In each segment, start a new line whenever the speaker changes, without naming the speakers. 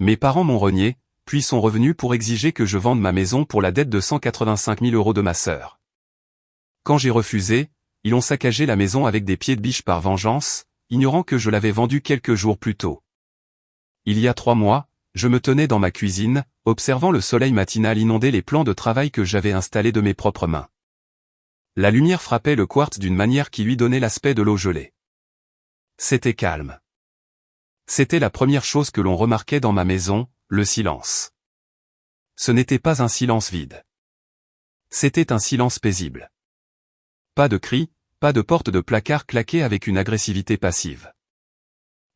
Mes parents m'ont renié, puis sont revenus pour exiger que je vende ma maison pour la dette de 185 000 € de ma sœur. Quand j'ai refusé, ils ont saccagé la maison avec des pieds de biche par vengeance, ignorant que je l'avais vendue quelques jours plus tôt. Il y a 3 mois, je me tenais dans ma cuisine, observant le soleil matinal inonder les plans de travail que j'avais installés de mes propres mains. La lumière frappait le quartz d'une manière qui lui donnait l'aspect de l'eau gelée. C'était calme. C'était la première chose que l'on remarquait dans ma maison, le silence. Ce n'était pas un silence vide. C'était un silence paisible. Pas de cris, pas de porte de placard claquée avec une agressivité passive.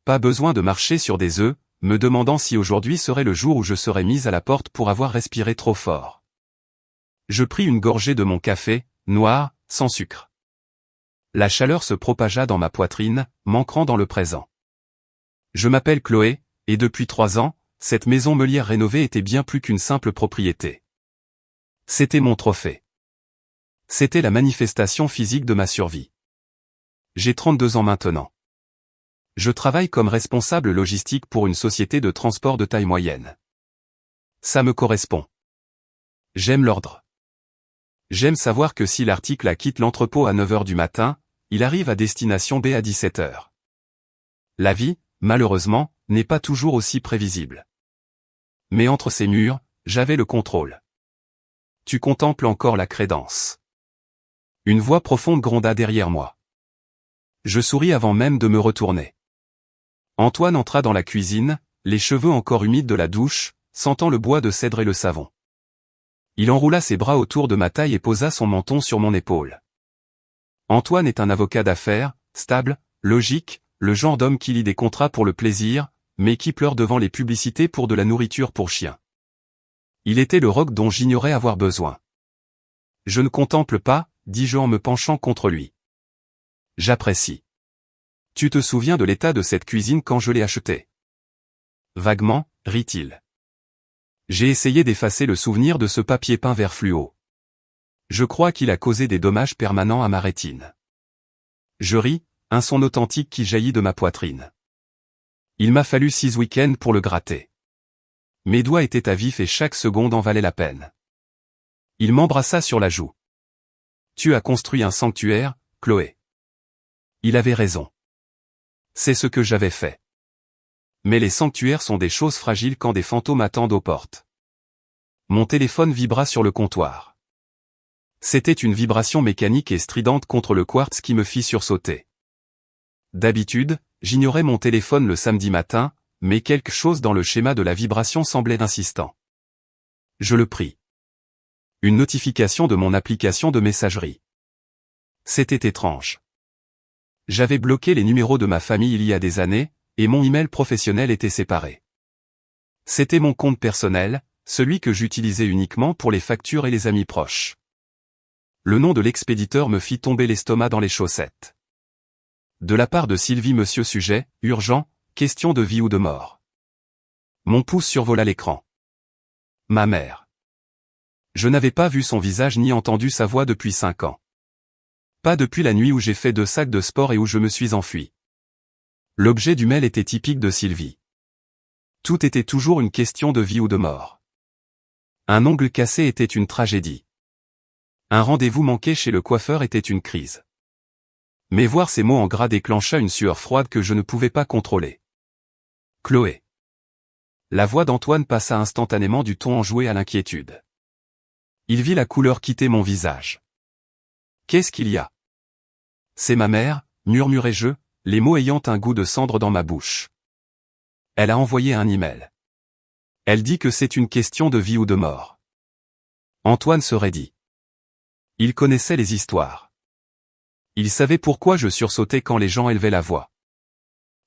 Pas besoin de marcher sur des œufs, me demandant si aujourd'hui serait le jour où je serais mise à la porte pour avoir respiré trop fort. Je pris une gorgée de mon café, noir, sans sucre. La chaleur se propagea dans ma poitrine, m'ancrant dans le présent. Je m'appelle Chloé, et depuis 3 ans, cette maison meulière rénovée était bien plus qu'une simple propriété. C'était mon trophée. C'était la manifestation physique de ma survie. J'ai 32 ans maintenant. Je travaille comme responsable logistique pour une société de transport de taille moyenne. Ça me correspond. J'aime l'ordre. J'aime savoir que si l'article A quitte l'entrepôt à 9 h du matin, il arrive à destination B à 17 h. La vie, malheureusement, n'est pas toujours aussi prévisible. Mais entre ces murs, j'avais le contrôle. Tu contemples encore la crédence. Une voix profonde gronda derrière moi. Je souris avant même de me retourner. Antoine entra dans la cuisine, les cheveux encore humides de la douche, sentant le bois de cèdre et le savon. Il enroula ses bras autour de ma taille et posa son menton sur mon épaule. Antoine est un avocat d'affaires, stable, logique, le genre d'homme qui lit des contrats pour le plaisir, mais qui pleure devant les publicités pour de la nourriture pour chiens. Il était le roc dont j'ignorais avoir besoin. Je ne contemple pas, dis-je en me penchant contre lui. J'apprécie. Tu te souviens de l'état de cette cuisine quand je l'ai achetée? Vaguement, rit-il. J'ai essayé d'effacer le souvenir de ce papier peint vert fluo. Je crois qu'il a causé des dommages permanents à ma rétine. Je ris, un son authentique qui jaillit de ma poitrine. Il m'a fallu 6 week-ends pour le gratter. Mes doigts étaient à vif et chaque seconde en valait la peine. Il m'embrassa sur la joue. Tu as construit un sanctuaire, Chloé. Il avait raison. C'est ce que j'avais fait. Mais les sanctuaires sont des choses fragiles quand des fantômes attendent aux portes. Mon téléphone vibra sur le comptoir. C'était une vibration mécanique et stridente contre le quartz qui me fit sursauter. D'habitude, j'ignorais mon téléphone le samedi matin, mais quelque chose dans le schéma de la vibration semblait insistant. Je le pris. Une notification de mon application de messagerie. C'était étrange. J'avais bloqué les numéros de ma famille il y a des années, et mon email professionnel était séparé. C'était mon compte personnel, celui que j'utilisais uniquement pour les factures et les amis proches. Le nom de l'expéditeur me fit tomber l'estomac dans les chaussettes. De la part de Sylvie, monsieur sujet, urgent, question de vie ou de mort. Mon pouce survola l'écran. Ma mère. Je n'avais pas vu son visage ni entendu sa voix depuis 5 ans. Pas depuis la nuit où j'ai fait 2 sacs de sport et où je me suis enfui. L'objet du mail était typique de Sylvie. Tout était toujours une question de vie ou de mort. Un ongle cassé était une tragédie. Un rendez-vous manqué chez le coiffeur était une crise. Mais voir ces mots en gras déclencha une sueur froide que je ne pouvais pas contrôler. Chloé. La voix d'Antoine passa instantanément du ton enjoué à l'inquiétude. Il vit la couleur quitter mon visage. Qu'est-ce qu'il y a? C'est ma mère, murmurai-je, les mots ayant un goût de cendre dans ma bouche. Elle a envoyé un email. Elle dit que c'est une question de vie ou de mort. Antoine se raidit. Il connaissait les histoires. Il savait pourquoi je sursautais quand les gens élevaient la voix.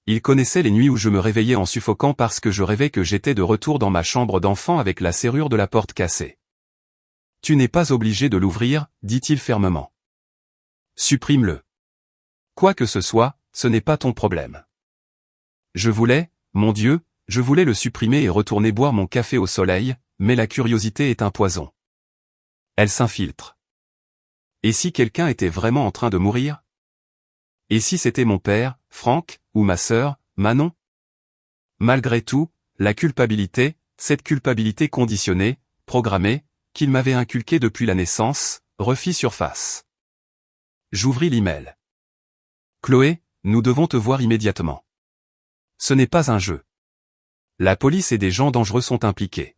Il connaissait les nuits où je me réveillais en suffoquant parce que je rêvais que j'étais de retour dans ma chambre d'enfant avec la serrure de la porte cassée. Tu n'es pas obligé de l'ouvrir, dit-il fermement. Supprime-le. Quoi que ce soit, ce n'est pas ton problème. Je voulais, mon Dieu, je voulais le supprimer et retourner boire mon café au soleil, mais la curiosité est un poison. Elle s'infiltre. Et si quelqu'un était vraiment en train de mourir? Et si c'était mon père, Franck, ou ma sœur, Manon? Malgré tout, la culpabilité, cette culpabilité conditionnée, programmée, qu'il m'avait inculquée depuis la naissance, refit surface. J'ouvris l'email. Chloé, nous devons te voir immédiatement. Ce n'est pas un jeu. La police et des gens dangereux sont impliqués.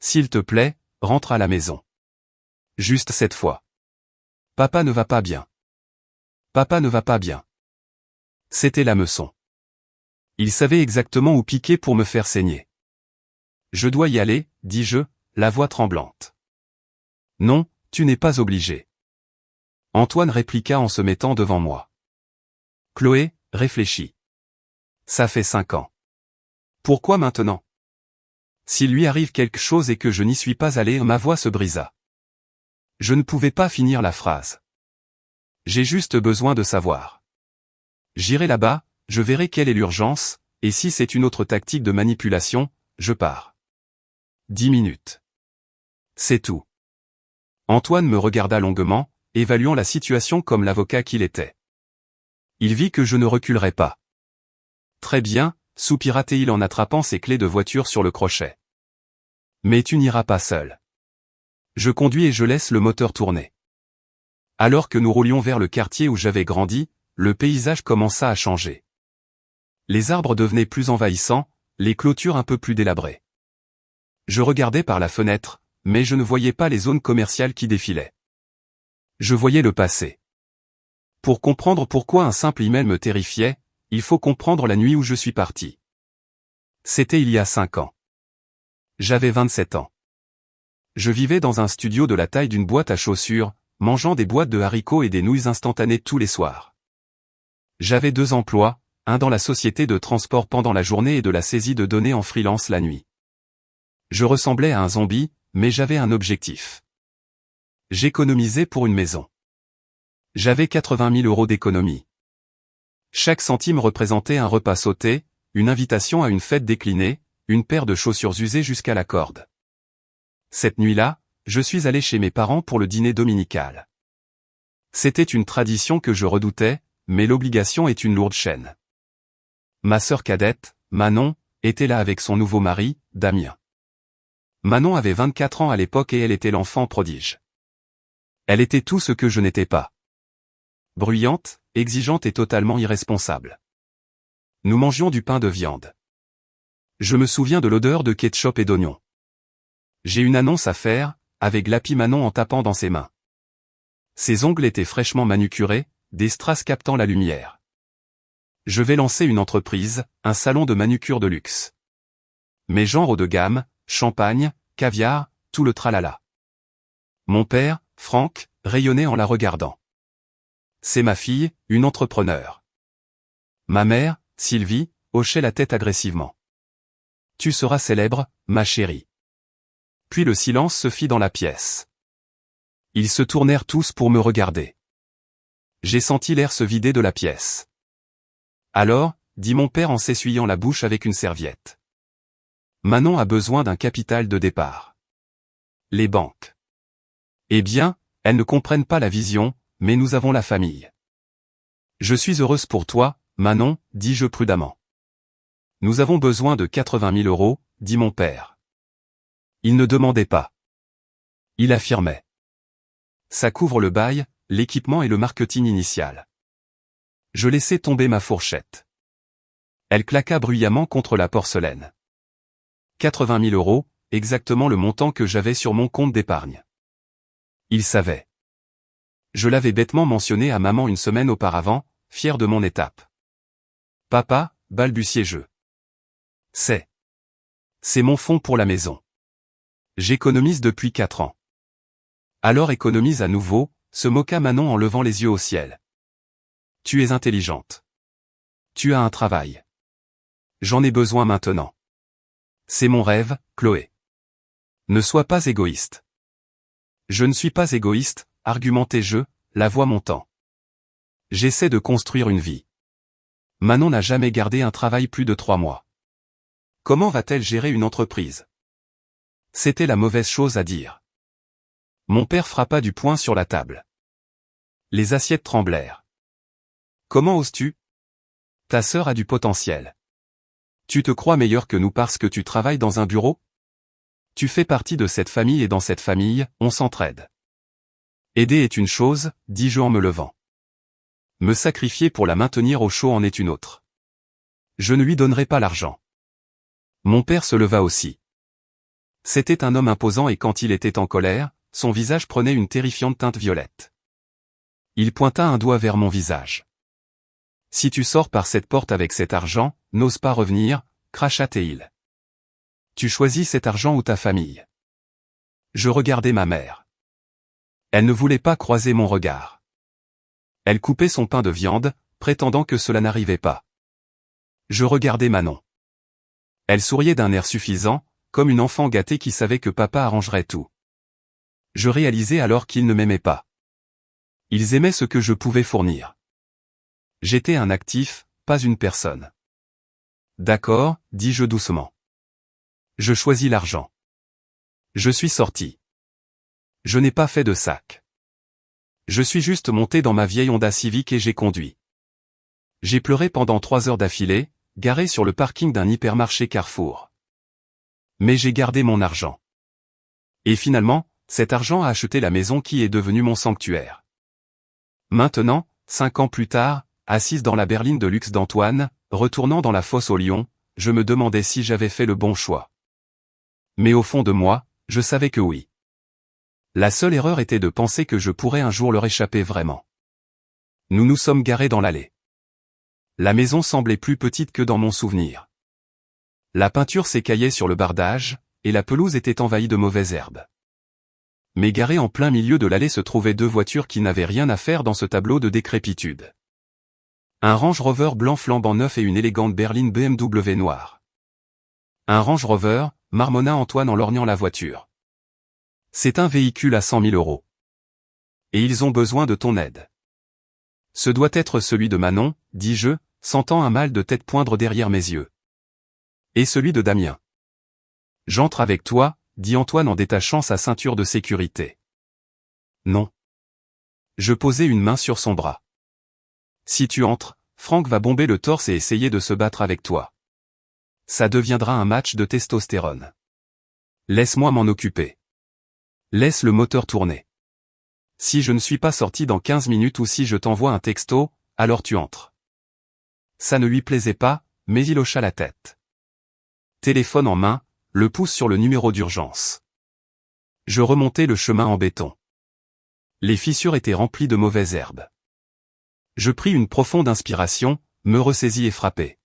S'il te plaît, rentre à la maison. Juste cette fois. Papa ne va pas bien. Papa ne va pas bien. C'était l'hameçon. Il savait exactement où piquer pour me faire saigner. Je dois y aller, dis-je, la voix tremblante. Non, tu n'es pas obligé. Antoine répliqua en se mettant devant moi. Chloé, réfléchis. Ça fait 5 ans. Pourquoi maintenant? S'il lui arrive quelque chose et que je n'y suis pas allé, ma voix se brisa. Je ne pouvais pas finir la phrase. J'ai juste besoin de savoir. J'irai là-bas, je verrai quelle est l'urgence, et si c'est une autre tactique de manipulation, je pars. 10 minutes. C'est tout. Antoine me regarda longuement, évaluant la situation comme l'avocat qu'il était. Il vit que je ne reculerais pas. Très bien, soupira-t-il en attrapant ses clés de voiture sur le crochet. Mais tu n'iras pas seul. Je conduis et je laisse le moteur tourner. Alors que nous roulions vers le quartier où j'avais grandi, le paysage commença à changer. Les arbres devenaient plus envahissants, les clôtures un peu plus délabrées. Je regardais par la fenêtre, mais je ne voyais pas les zones commerciales qui défilaient. Je voyais le passé. Pour comprendre pourquoi un simple email me terrifiait, il faut comprendre la nuit où je suis parti. C'était il y a 5 ans. J'avais 27 ans. Je vivais dans un studio de la taille d'une boîte à chaussures, mangeant des boîtes de haricots et des nouilles instantanées tous les soirs. J'avais 2 emplois, un dans la société de transport pendant la journée et de la saisie de données en freelance la nuit. Je ressemblais à un zombie, mais j'avais un objectif. J'économisais pour une maison. J'avais 80 000 € d'économie. Chaque centime représentait un repas sauté, une invitation à une fête déclinée, une paire de chaussures usées jusqu'à la corde. Cette nuit-là, je suis allé chez mes parents pour le dîner dominical. C'était une tradition que je redoutais, mais l'obligation est une lourde chaîne. Ma sœur cadette, Manon, était là avec son nouveau mari, Damien. Manon avait 24 ans à l'époque et elle était l'enfant prodige. Elle était tout ce que je n'étais pas. Bruyante, exigeante et totalement irresponsable. Nous mangions du pain de viande. Je me souviens de l'odeur de ketchup et d'oignons. J'ai une annonce à faire, avait glapi Manon en tapant dans ses mains. Ses ongles étaient fraîchement manucurés, des strass captant la lumière. Je vais lancer une entreprise, un salon de manucure de luxe. Mes genres haut de gamme, champagne, caviar, tout le tralala. Mon père, Franck, rayonnait en la regardant. C'est ma fille, une entrepreneur. Ma mère, Sylvie, hochait la tête agressivement. Tu seras célèbre, ma chérie. Puis le silence se fit dans la pièce. Ils se tournèrent tous pour me regarder. J'ai senti l'air se vider de la pièce. Alors, dit mon père en s'essuyant la bouche avec une serviette. Manon a besoin d'un capital de départ. Les banques. Eh bien, elles ne comprennent pas la vision, mais nous avons la famille. Je suis heureuse pour toi, Manon, dis-je prudemment. Nous avons besoin de 80 000 €, dit mon père. Il ne demandait pas. Il affirmait. Ça couvre le bail, l'équipement et le marketing initial. Je laissai tomber ma fourchette. Elle claqua bruyamment contre la porcelaine. 80 000 €, exactement le montant que j'avais sur mon compte d'épargne. Il savait. Je l'avais bêtement mentionné à maman une semaine auparavant, fier de mon étape. Papa, balbutiai-je. C'est mon fonds pour la maison. J'économise depuis 4 ans. Alors économise à nouveau, se moqua Manon en levant les yeux au ciel. Tu es intelligente. Tu as un travail. J'en ai besoin maintenant. C'est mon rêve, Chloé. Ne sois pas égoïste. Je ne suis pas égoïste, argumentai-je, la voix montant. J'essaie de construire une vie. Manon n'a jamais gardé un travail plus de 3 mois. Comment va-t-elle gérer une entreprise? C'était la mauvaise chose à dire. Mon père frappa du poing sur la table. Les assiettes tremblèrent. Comment oses-tu? Ta sœur a du potentiel. Tu te crois meilleur que nous parce que tu travailles dans un bureau? Tu fais partie de cette famille et dans cette famille, on s'entraide. Aider est une chose, dis-je en me levant. Me sacrifier pour la maintenir au chaud en est une autre. Je ne lui donnerai pas l'argent. Mon père se leva aussi. C'était un homme imposant et quand il était en colère, son visage prenait une terrifiante teinte violette. Il pointa un doigt vers mon visage. Si tu sors par cette porte avec cet argent, n'ose pas revenir, cracha-t-il. Tu choisis cet argent ou ta famille. Je regardais ma mère. Elle ne voulait pas croiser mon regard. Elle coupait son pain de viande, prétendant que cela n'arrivait pas. Je regardais Manon. Elle souriait d'un air suffisant, comme une enfant gâtée qui savait que papa arrangerait tout. Je réalisais alors qu'ils ne m'aimaient pas. Ils aimaient ce que je pouvais fournir. J'étais un actif, pas une personne. D'accord, dis-je doucement. Je choisis l'argent. Je suis sorti. Je n'ai pas fait de sac. Je suis juste monté dans ma vieille Honda Civic et j'ai conduit. J'ai pleuré pendant 3 heures d'affilée, garé sur le parking d'un hypermarché Carrefour. Mais j'ai gardé mon argent. Et finalement, cet argent a acheté la maison qui est devenue mon sanctuaire. Maintenant, 5 ans plus tard, assise dans la berline de luxe d'Antoine, retournant dans la fosse au lion, je me demandais si j'avais fait le bon choix. Mais au fond de moi, je savais que oui. La seule erreur était de penser que je pourrais un jour leur échapper vraiment. Nous nous sommes garés dans l'allée. La maison semblait plus petite que dans mon souvenir. La peinture s'écaillait sur le bardage, et la pelouse était envahie de mauvaises herbes. Mais garées en plein milieu de l'allée se trouvaient 2 voitures qui n'avaient rien à faire dans ce tableau de décrépitude. Un Range Rover blanc flambant neuf et une élégante berline BMW noire. Un Range Rover, marmonna Antoine en lorgnant la voiture. C'est un véhicule à 100 000 euros. Et ils ont besoin de ton aide. Ce doit être celui de Manon, dis-je, sentant un mal de tête poindre derrière mes yeux. Et celui de Damien. J'entre avec toi, dit Antoine en détachant sa ceinture de sécurité. Non. Je posai une main sur son bras. Si tu entres, Franck va bomber le torse et essayer de se battre avec toi. Ça deviendra un match de testostérone. Laisse-moi m'en occuper. Laisse le moteur tourner. Si je ne suis pas sorti dans 15 minutes ou si je t'envoie un texto, alors tu entres. Ça ne lui plaisait pas, mais il hocha la tête. Téléphone en main, le pouce sur le numéro d'urgence. Je remontai le chemin en béton. Les fissures étaient remplies de mauvaises herbes. Je pris une profonde inspiration, me ressaisis et frappai.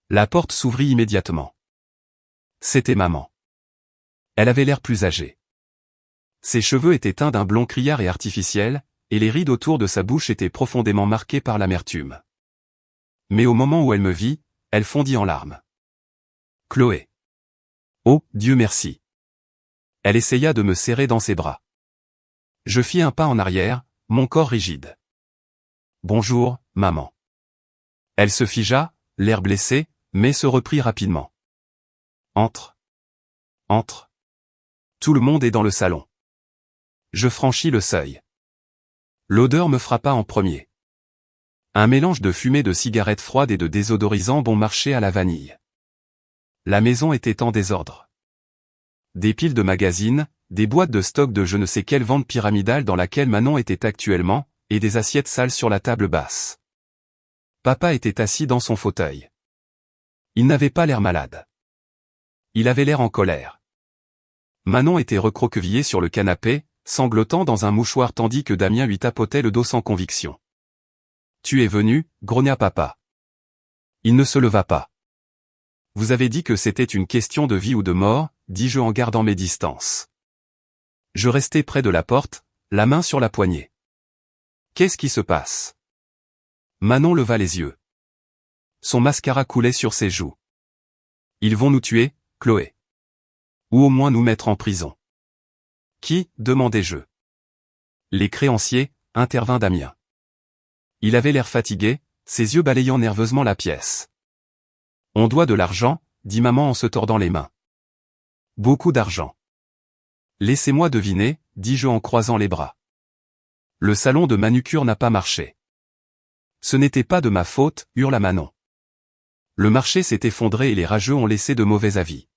La porte s'ouvrit immédiatement. C'était maman. Elle avait l'air plus âgée. Ses cheveux étaient teints d'un blond criard et artificiel, et les rides autour de sa bouche étaient profondément marquées par l'amertume. Mais au moment où elle me vit, elle fondit en larmes. Chloé. Oh, Dieu merci. Elle essaya de me serrer dans ses bras. Je fis un pas en arrière, mon corps rigide. Bonjour, maman. Elle se figea, l'air blessé, mais se reprit rapidement. Entre. Entre. Tout le monde est dans le salon. Je franchis le seuil. L'odeur me frappa en premier. Un mélange de fumée de cigarettes froides et de désodorisant bon marché à la vanille. La maison était en désordre. Des piles de magazines, des boîtes de stock de je ne sais quelle vente pyramidale dans laquelle Manon était actuellement, et des assiettes sales sur la table basse. Papa était assis dans son fauteuil. Il n'avait pas l'air malade. Il avait l'air en colère. Manon était recroquevillée sur le canapé, sanglotant dans un mouchoir tandis que Damien lui tapotait le dos sans conviction. « Tu es venu » grogna papa. Il ne se leva pas. « Vous avez dit que c'était une question de vie ou de mort » dis-je en gardant mes distances. Je restai près de la porte, la main sur la poignée. « Qu'est-ce qui se passe » Manon leva les yeux. Son mascara coulait sur ses joues. « Ils vont nous tuer, Chloé. Ou au moins nous mettre en prison. » Qui, demandai-je. Les créanciers, intervint Damien. Il avait l'air fatigué, ses yeux balayant nerveusement la pièce. On doit de l'argent, dit maman en se tordant les mains. Beaucoup d'argent. Laissez-moi deviner, dis-je en croisant les bras. Le salon de manucure n'a pas marché. Ce n'était pas de ma faute, hurla Manon. Le marché s'est effondré et les rageux ont laissé de mauvais avis.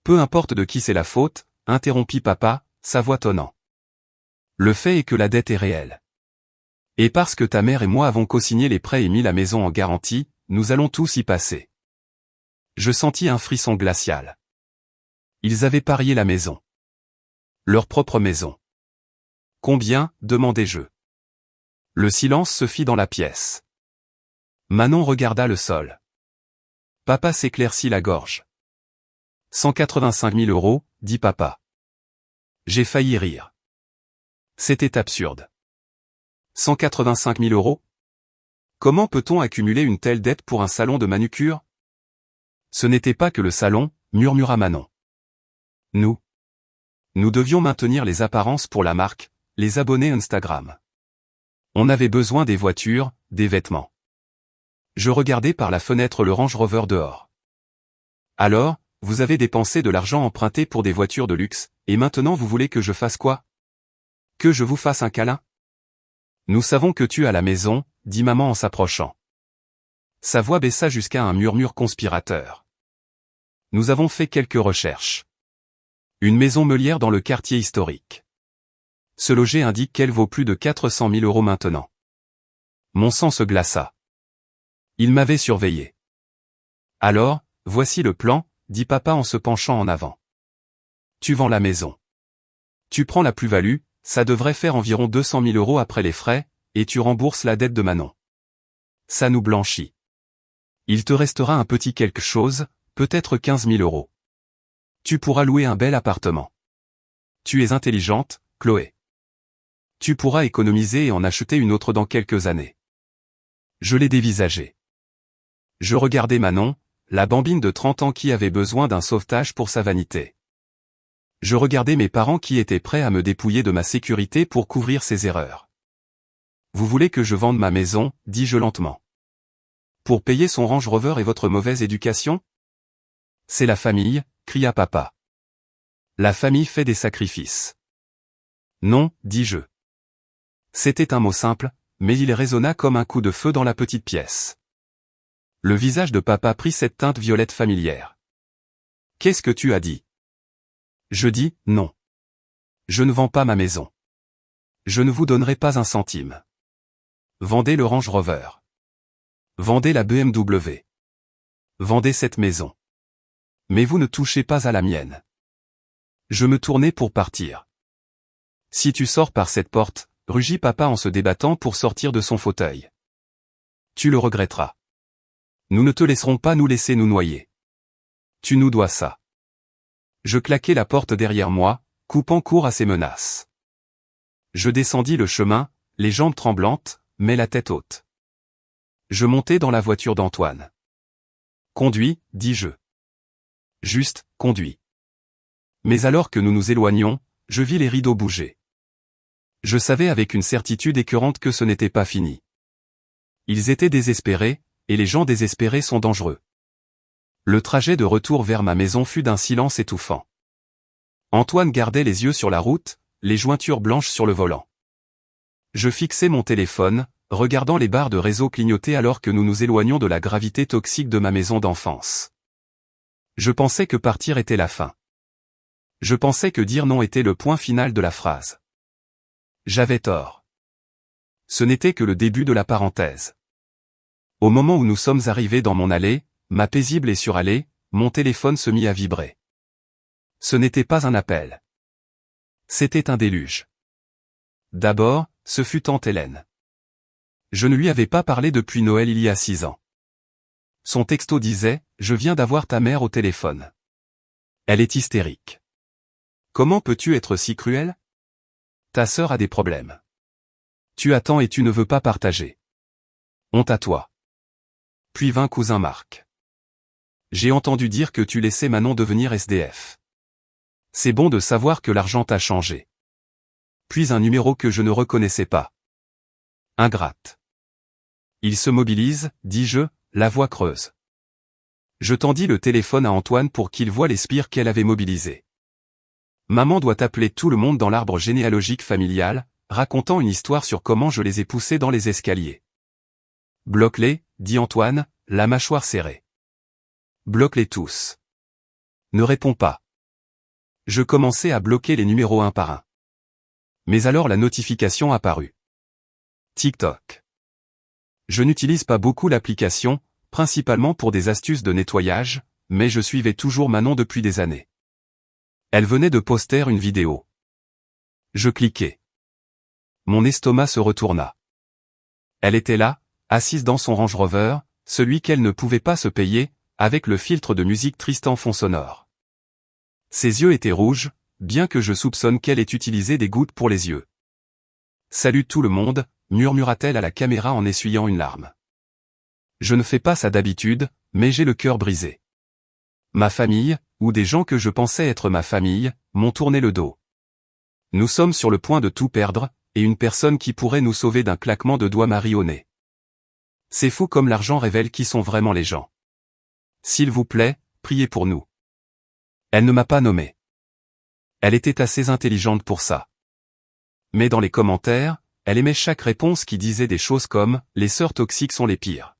Peu importe de qui c'est la faute, interrompit papa, sa voix tonnant. Le fait est que la dette est réelle. Et parce que ta mère et moi avons co-signé les prêts et mis la maison en garantie, nous allons tous y passer. Je sentis un frisson glacial. Ils avaient parié la maison. Leur propre maison. Combien, demandai-je. Le silence se fit dans la pièce. Manon regarda le sol. Papa s'éclaircit la gorge. 185 000 euros, dit papa. J'ai failli rire. C'était absurde. 185 000 euros? Comment peut-on accumuler une telle dette pour un salon de manucure? Ce n'était pas que le salon, murmura Manon. Nous devions maintenir les apparences pour la marque, les abonnés Instagram. On avait besoin des voitures, des vêtements. Je regardais par la fenêtre le Range Rover dehors. Alors, vous avez dépensé de l'argent emprunté pour des voitures de luxe, et maintenant vous voulez que je fasse quoi? Que je vous fasse un câlin? Nous savons que tu es à la maison, dit maman en s'approchant. Sa voix baissa jusqu'à un murmure conspirateur. Nous avons fait quelques recherches. Une maison meulière dans le quartier historique. Ce loger indique qu'elle vaut plus de 400 000 euros maintenant. Mon sang se glaça. Il m'avait surveillé. Alors, voici le plan, dit papa en se penchant en avant. Tu vends la maison. Tu prends la plus-value, ça devrait faire environ 200 000 euros après les frais, et tu rembourses la dette de Manon. Ça nous blanchit. Il te restera un petit quelque chose, peut-être 15 000 euros. Tu pourras louer un bel appartement. Tu es intelligente, Chloé. Tu pourras économiser et en acheter une autre dans quelques années. Je l'ai dévisagé. Je regardais Manon, la bambine de 30 ans qui avait besoin d'un sauvetage pour sa vanité. Je regardais mes parents qui étaient prêts à me dépouiller de ma sécurité pour couvrir ses erreurs. Vous voulez que je vende ma maison, dis-je lentement. Pour payer son Range Rover et votre mauvaise éducation? C'est la famille, cria papa. La famille fait des sacrifices. Non, dis-je. C'était un mot simple, mais il résonna comme un coup de feu dans la petite pièce. Le visage de papa prit cette teinte violette familière. Qu'est-ce que tu as dit? Je dis, non. Je ne vends pas ma maison. Je ne vous donnerai pas un centime. Vendez le Range Rover. Vendez la BMW. Vendez cette maison. Mais vous ne touchez pas à la mienne. Je me tournai pour partir. Si tu sors par cette porte, rugit papa en se débattant pour sortir de son fauteuil. Tu le regretteras. Nous ne te laisserons pas nous laisser nous noyer. Tu nous dois ça. Je claquai la porte derrière moi, coupant court à ses menaces. Je descendis le chemin, les jambes tremblantes, mais la tête haute. Je montai dans la voiture d'Antoine. Conduis, dis-je. Juste, conduis. Mais alors que nous nous éloignions, je vis les rideaux bouger. Je savais avec une certitude écœurante que ce n'était pas fini. Ils étaient désespérés, et les gens désespérés sont dangereux. Le trajet de retour vers ma maison fut d'un silence étouffant. Antoine gardait les yeux sur la route, les jointures blanches sur le volant. Je fixai mon téléphone, regardant les barres de réseau clignoter alors que nous nous éloignions de la gravité toxique de ma maison d'enfance. Je pensais que partir était la fin. Je pensais que dire non était le point final de la phrase. J'avais tort. Ce n'était que le début de la parenthèse. Au moment où nous sommes arrivés dans mon allée, ma paisible et surallée, mon téléphone se mit à vibrer. Ce n'était pas un appel. C'était un déluge. D'abord, ce fut tante Hélène. Je ne lui avais pas parlé depuis Noël il y a 6 ans. Son texto disait « Je viens d'avoir ta mère au téléphone. Elle est hystérique. Comment peux-tu être si cruel? Ta sœur a des problèmes. Tu attends et tu ne veux pas partager. Honte à toi. » Puis vint cousin Marc. J'ai entendu dire que tu laissais Manon devenir SDF. C'est bon de savoir que l'argent t'a changé. Puis un numéro que je ne reconnaissais pas. Ingrate. Il se mobilise, dis-je, la voix creuse. Je tendis le téléphone à Antoine pour qu'il voie les spires qu'elle avait mobilisés. Maman doit appeler tout le monde dans l'arbre généalogique familial, racontant une histoire sur comment je les ai poussés dans les escaliers. Bloque-les, dit Antoine, la mâchoire serrée. Bloque-les tous. Ne réponds pas. Je commençais à bloquer les numéros un par un. Mais alors la notification apparut. TikTok. Je n'utilise pas beaucoup l'application, principalement pour des astuces de nettoyage, mais je suivais toujours Manon depuis des années. Elle venait de poster une vidéo. Je cliquai. Mon estomac se retourna. Elle était là, assise dans son Range Rover, celui qu'elle ne pouvait pas se payer, avec le filtre de musique triste en fond sonore. Ses yeux étaient rouges, bien que je soupçonne qu'elle ait utilisé des gouttes pour les yeux. « Salut tout le monde », murmura-t-elle à la caméra en essuyant une larme. Je ne fais pas ça d'habitude, mais j'ai le cœur brisé. Ma famille, ou des gens que je pensais être ma famille, m'ont tourné le dos. Nous sommes sur le point de tout perdre, et une personne qui pourrait nous sauver d'un claquement de doigts Marie au nez. C'est fou comme l'argent révèle qui sont vraiment les gens. S'il vous plaît, priez pour nous. Elle ne m'a pas nommé. Elle était assez intelligente pour ça. Mais dans les commentaires, elle aimait chaque réponse qui disait des choses comme « Les sœurs toxiques sont les pires »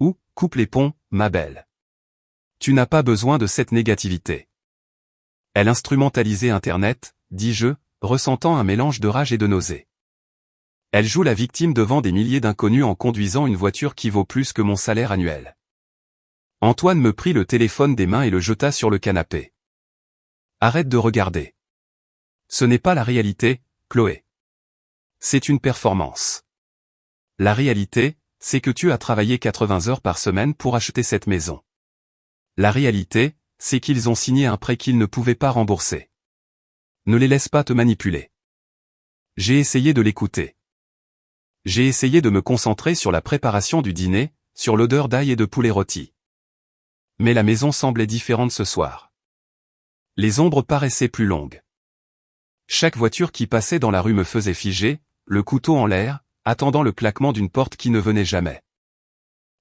ou « Coupe les ponts, ma belle. Tu n'as pas besoin de cette négativité. » Elle instrumentalisait Internet, dis-je, ressentant un mélange de rage et de nausée. Elle joue la victime devant des milliers d'inconnus en conduisant une voiture qui vaut plus que mon salaire annuel. Antoine me prit le téléphone des mains et le jeta sur le canapé. Arrête de regarder. Ce n'est pas la réalité, Chloé. C'est une performance. La réalité, c'est que tu as travaillé 80 heures par semaine pour acheter cette maison. La réalité, c'est qu'ils ont signé un prêt qu'ils ne pouvaient pas rembourser. Ne les laisse pas te manipuler. J'ai essayé de l'écouter. J'ai essayé de me concentrer sur la préparation du dîner, sur l'odeur d'ail et de poulet rôti. Mais la maison semblait différente ce soir. Les ombres paraissaient plus longues. Chaque voiture qui passait dans la rue me faisait figer, le couteau en l'air, attendant le claquement d'une porte qui ne venait jamais.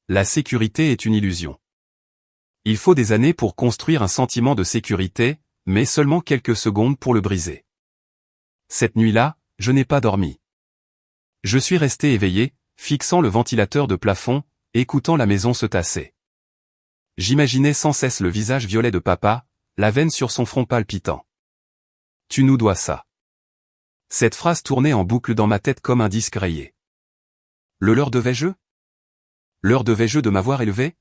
La sécurité est une illusion. Il faut des années pour construire un sentiment de sécurité, mais seulement quelques secondes pour le briser. Cette nuit-là, je n'ai pas dormi. Je suis resté éveillé, fixant le ventilateur de plafond, écoutant la maison se tasser. J'imaginais sans cesse le visage violet de papa, la veine sur son front palpitant. Tu nous dois ça. Cette phrase tournait en boucle dans ma tête comme un disque rayé. Le leur devais-je? Leur devais-je de m'avoir élevé?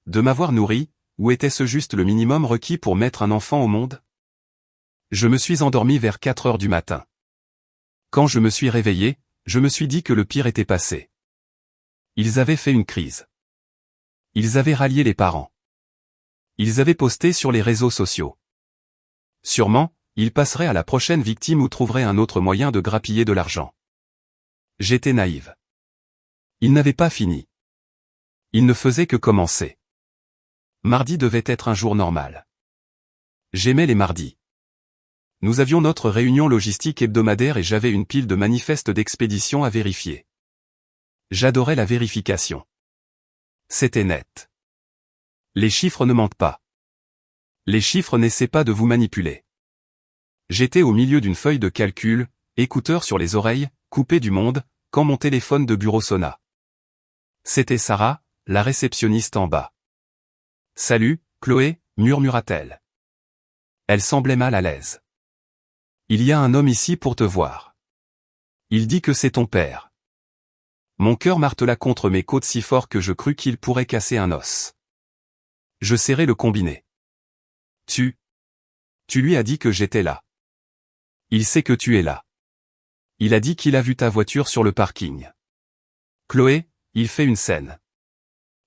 De m'avoir nourri, ou était-ce juste le minimum requis pour mettre un enfant au monde? Je me suis endormi vers 4 heures du matin. Quand je me suis réveillé, je me suis dit que le pire était passé. Ils avaient fait une crise. Ils avaient rallié les parents. Ils avaient posté sur les réseaux sociaux. Sûrement, ils passeraient à la prochaine victime ou trouveraient un autre moyen de grappiller de l'argent. J'étais naïve. Ils n'avaient pas fini. Ils ne faisaient que commencer. Mardi devait être un jour normal. J'aimais les mardis. Nous avions notre réunion logistique hebdomadaire et j'avais une pile de manifestes d'expédition à vérifier. J'adorais la vérification. C'était net. Les chiffres ne mentent pas. Les chiffres n'essaient pas de vous manipuler. J'étais au milieu d'une feuille de calcul, écouteurs sur les oreilles, coupé du monde, quand mon téléphone de bureau sonna. C'était Sarah, la réceptionniste en bas. « Salut, Chloé », murmura-t-elle. Elle semblait mal à l'aise. « Il y a un homme ici pour te voir. Il dit que c'est ton père. » Mon cœur martela contre mes côtes si fort que je crus qu'il pourrait casser un os. Je serrai le combiné. « Tu lui as dit que j'étais là. Il sait que tu es là. Il a dit qu'il a vu ta voiture sur le parking. Chloé, il fait une scène.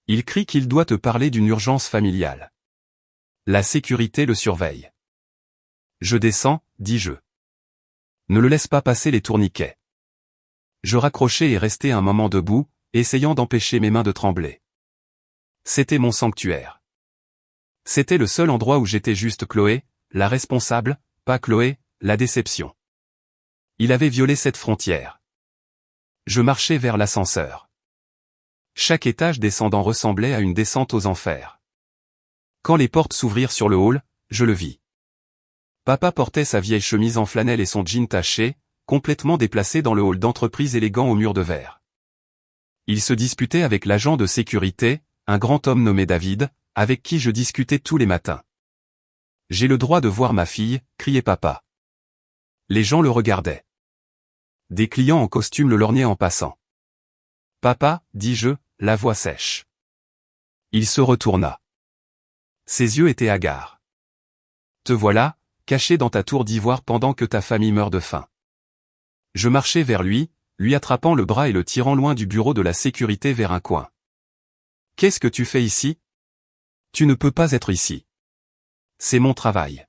Il crie qu'il doit te parler d'une urgence familiale. La sécurité le surveille. Je descends, dis-je. Ne le laisse pas passer les tourniquets. Je raccrochai et restai un moment debout, essayant d'empêcher mes mains de trembler. C'était mon sanctuaire. C'était le seul endroit où j'étais juste Chloé, la responsable, pas Chloé, la déception. Il avait violé cette frontière. Je marchais vers l'ascenseur. Chaque étage descendant ressemblait à une descente aux enfers. Quand les portes s'ouvrirent sur le hall, je le vis. Papa portait sa vieille chemise en flanelle et son jean taché, complètement déplacé dans le hall d'entreprise élégant aux murs de verre. Il se disputait avec l'agent de sécurité, un grand homme nommé David, avec qui je discutais tous les matins. « J'ai le droit de voir ma fille », criait papa. Les gens le regardaient. Des clients en costume le lorgnaient en passant. « Papa », dis-je, la voix sèche. Il se retourna. Ses yeux étaient hagards. « Te voilà, caché dans ta tour d'ivoire pendant que ta famille meurt de faim. » Je marchais vers lui attrapant le bras et le tirant loin du bureau de la sécurité vers un coin. « Qu'est-ce que tu fais ici ? Tu ne peux pas être ici. C'est mon travail. »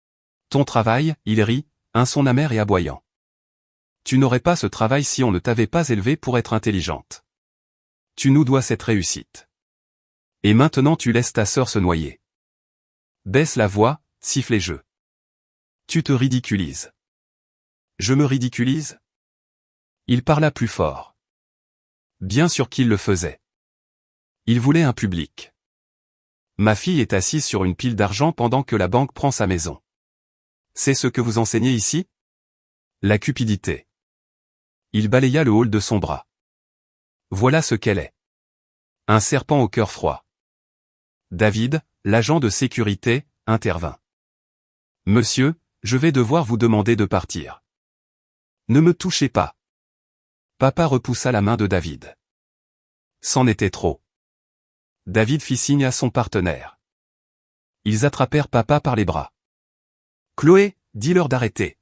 « Ton travail ?» Il rit, un son amer et aboyant. « Tu n'aurais pas ce travail si on ne t'avait pas élevée pour être intelligente. Tu nous dois cette réussite. Et maintenant tu laisses ta sœur se noyer. Baisse la voix, sifflai-je. Tu te ridiculises. Je me ridiculise ? Il parla plus fort. Bien sûr qu'il le faisait. Il voulait un public. Ma fille est assise sur une pile d'argent pendant que la banque prend sa maison. C'est ce que vous enseignez ici ? La cupidité. Il balaya le hall de son bras. Voilà ce qu'elle est. Un serpent au cœur froid. David, l'agent de sécurité, intervint. Monsieur, je vais devoir vous demander de partir. Ne me touchez pas. Papa repoussa la main de David. C'en était trop. David fit signe à son partenaire. Ils attrapèrent papa par les bras. Chloé, dis-leur d'arrêter.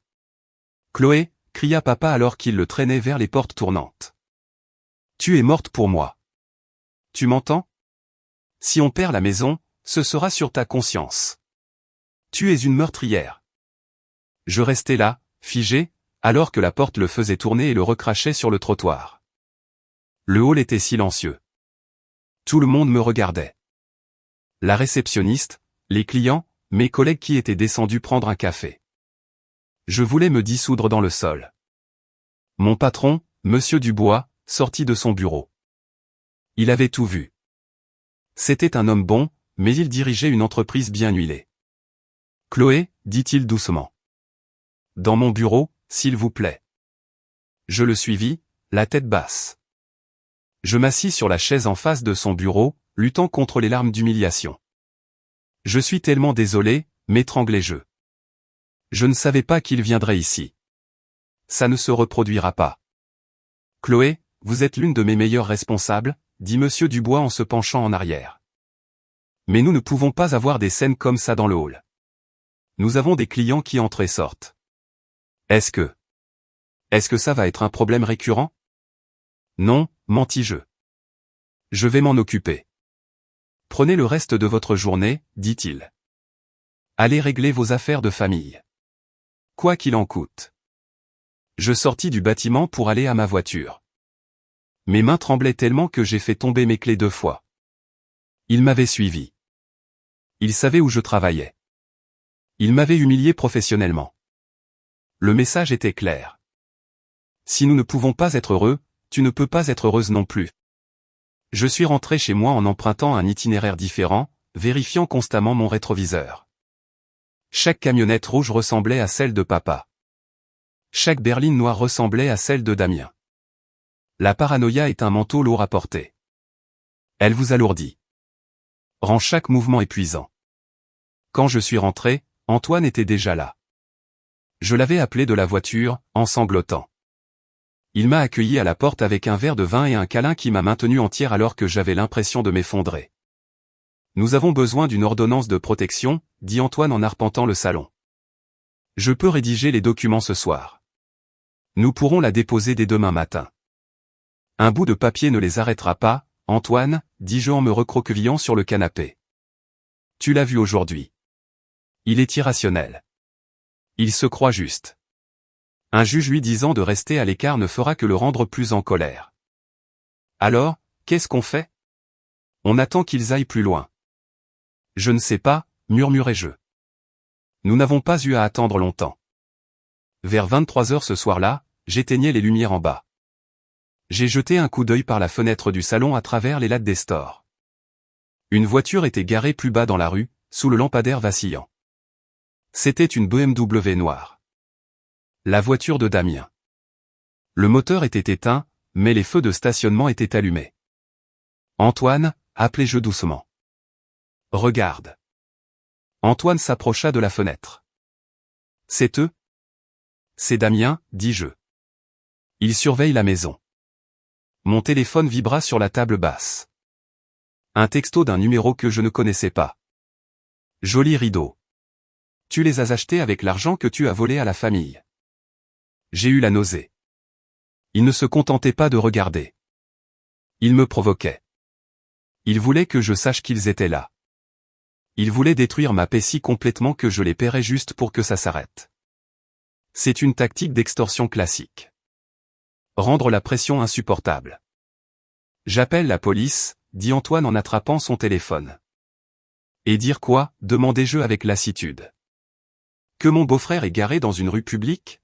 Chloé, cria papa alors qu'il le traînait vers les portes tournantes. Tu es morte pour moi. Tu m'entends ? Si on perd la maison, ce sera sur ta conscience. Tu es une meurtrière. Je restais là, figé, alors que la porte le faisait tourner et le recrachait sur le trottoir. Le hall était silencieux. Tout le monde me regardait. La réceptionniste, les clients, mes collègues qui étaient descendus prendre un café. Je voulais me dissoudre dans le sol. Mon patron, Monsieur Dubois, sortit de son bureau. Il avait tout vu. C'était un homme bon, mais il dirigeait une entreprise bien huilée. « Chloé, dit-il doucement. Dans mon bureau, s'il vous plaît. » Je le suivis, la tête basse. Je m'assis sur la chaise en face de son bureau, luttant contre les larmes d'humiliation. « Je suis tellement désolé, m'étranglai-je. Je ne savais pas qu'il viendrait ici. Ça ne se reproduira pas. »« Chloé, vous êtes l'une de mes meilleures responsables, » dit Monsieur Dubois en se penchant en arrière. « Mais nous ne pouvons pas avoir des scènes comme ça dans le hall. Nous avons des clients qui entrent et sortent. Est-ce que ça va être un problème récurrent ? Non, mentis-je. Je vais m'en occuper. Prenez le reste de votre journée, dit-il. Allez régler vos affaires de famille. Quoi qu'il en coûte. Je sortis du bâtiment pour aller à ma voiture. Mes mains tremblaient tellement que j'ai fait tomber mes clés 2 fois. Il m'avait suivi. Il savait où je travaillais. Il m'avait humilié professionnellement. Le message était clair. Si nous ne pouvons pas être heureux, tu ne peux pas être heureuse non plus. Je suis rentré chez moi en empruntant un itinéraire différent, vérifiant constamment mon rétroviseur. Chaque camionnette rouge ressemblait à celle de papa. Chaque berline noire ressemblait à celle de Damien. La paranoïa est un manteau lourd à porter. Elle vous alourdit. Rend chaque mouvement épuisant. Quand je suis rentré, Antoine était déjà là. Je l'avais appelé de la voiture, en sanglotant. Il m'a accueilli à la porte avec un verre de vin et un câlin qui m'a maintenu entière alors que j'avais l'impression de m'effondrer. Nous avons besoin d'une ordonnance de protection, dit Antoine en arpentant le salon. Je peux rédiger les documents ce soir. Nous pourrons la déposer dès demain matin. Un bout de papier ne les arrêtera pas, Antoine, dis-je en me recroquevillant sur le canapé. Tu l'as vu aujourd'hui. Il est irrationnel. Il se croit juste. Un juge lui disant de rester à l'écart ne fera que le rendre plus en colère. Alors, qu'est-ce qu'on fait ? On attend qu'ils aillent plus loin. Je ne sais pas, murmurai-je. Nous n'avons pas eu à attendre longtemps. Vers 23 heures ce soir-là, j'éteignais les lumières en bas. J'ai jeté un coup d'œil par la fenêtre du salon à travers les lattes des stores. Une voiture était garée plus bas dans la rue, sous le lampadaire vacillant. C'était une BMW noire. La voiture de Damien. Le moteur était éteint, mais les feux de stationnement étaient allumés. Antoine, appelai-je doucement. Regarde. Antoine s'approcha de la fenêtre. C'est eux? C'est Damien, dis-je. Il surveille la maison. Mon téléphone vibra sur la table basse. Un texto d'un numéro que je ne connaissais pas. Joli rideau. Tu les as achetés avec l'argent que tu as volé à la famille. J'ai eu la nausée. Il ne se contentait pas de regarder. Il me provoquait. Il voulait que je sache qu'ils étaient là. Il voulait détruire ma paix si complètement que je les paierais juste pour que ça s'arrête. C'est une tactique d'extorsion classique. Rendre la pression insupportable. J'appelle la police, dit Antoine en attrapant son téléphone. Et dire quoi, demandai-je avec lassitude. Que mon beau-frère est garé dans une rue publique?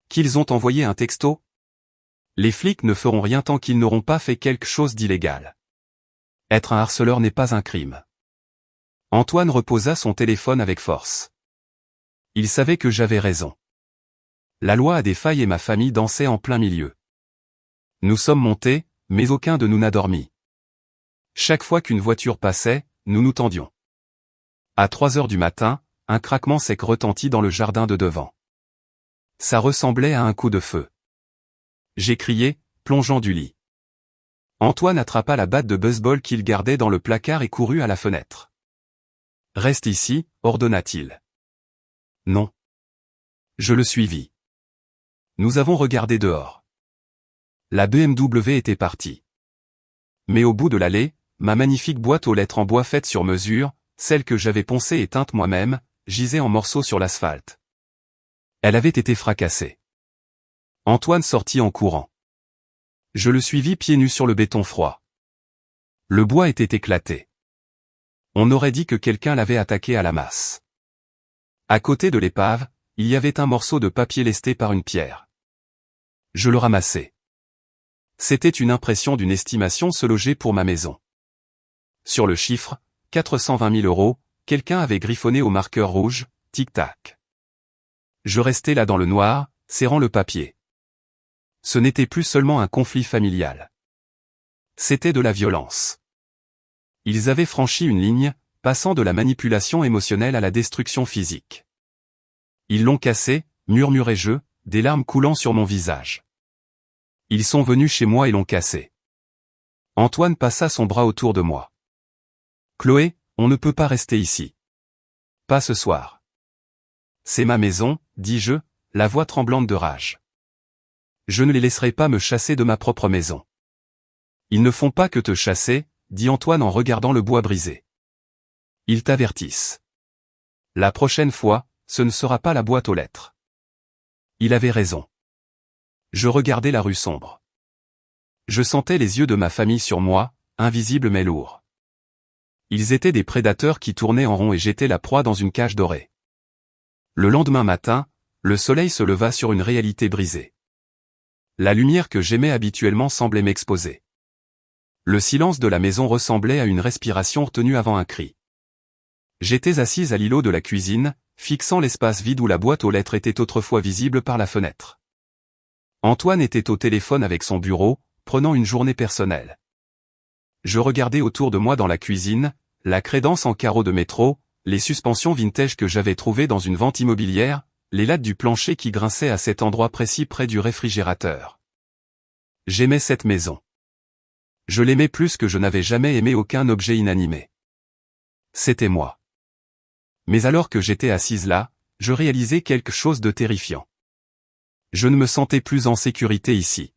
Qu'ils ont envoyé un texto? Les flics ne feront rien tant qu'ils n'auront pas fait quelque chose d'illégal. Être un harceleur n'est pas un crime. Antoine reposa son téléphone avec force. Il savait que j'avais raison. La loi a des failles et ma famille dansait en plein milieu. Nous sommes montés, mais aucun de nous n'a dormi. Chaque fois qu'une voiture passait, nous nous tendions. À 3 heures du matin, un craquement sec retentit dans le jardin de devant. Ça ressemblait à un coup de feu. J'ai crié, plongeant du lit. Antoine attrapa la batte de baseball qu'il gardait dans le placard et courut à la fenêtre. Reste ici, ordonna-t-il. Non. Je le suivis. Nous avons regardé dehors. La BMW était partie. Mais au bout de l'allée, ma magnifique boîte aux lettres en bois faite sur mesure, celle que j'avais poncée et teinte moi-même, gisait en morceaux sur l'asphalte. Elle avait été fracassée. Antoine sortit en courant. Je le suivis pieds nus sur le béton froid. Le bois était éclaté. On aurait dit que quelqu'un l'avait attaqué à la masse. À côté de l'épave, il y avait un morceau de papier lesté par une pierre. Je le ramassai. C'était une impression d'une estimation se loger pour ma maison. Sur le chiffre, 420 000 €, quelqu'un avait griffonné au marqueur rouge, tic-tac. Je restais là dans le noir, serrant le papier. Ce n'était plus seulement un conflit familial. C'était de la violence. Ils avaient franchi une ligne, passant de la manipulation émotionnelle à la destruction physique. Ils l'ont cassé, murmurai-je, des larmes coulant sur mon visage. Ils sont venus chez moi et l'ont cassé. Antoine passa son bras autour de moi. Chloé, on ne peut pas rester ici. Pas ce soir. C'est ma maison, dis-je, la voix tremblante de rage. Je ne les laisserai pas me chasser de ma propre maison. Ils ne font pas que te chasser, dit Antoine en regardant le bois brisé. Ils t'avertissent. La prochaine fois, ce ne sera pas la boîte aux lettres. Il avait raison. Je regardais la rue sombre. Je sentais les yeux de ma famille sur moi, invisibles mais lourds. Ils étaient des prédateurs qui tournaient en rond et j'étais la proie dans une cage dorée. Le lendemain matin, le soleil se leva sur une réalité brisée. La lumière que j'aimais habituellement semblait m'exposer. Le silence de la maison ressemblait à une respiration retenue avant un cri. J'étais assise à l'îlot de la cuisine, fixant l'espace vide où la boîte aux lettres était autrefois visible par la fenêtre. Antoine était au téléphone avec son bureau, prenant une journée personnelle. Je regardais autour de moi dans la cuisine, la crédence en carreaux de métro, les suspensions vintage que j'avais trouvées dans une vente immobilière, les lattes du plancher qui grinçaient à cet endroit précis près du réfrigérateur. J'aimais cette maison. Je l'aimais plus que je n'avais jamais aimé aucun objet inanimé. C'était moi. Mais alors que j'étais assise là, je réalisais quelque chose de terrifiant. Je ne me sentais plus en sécurité ici.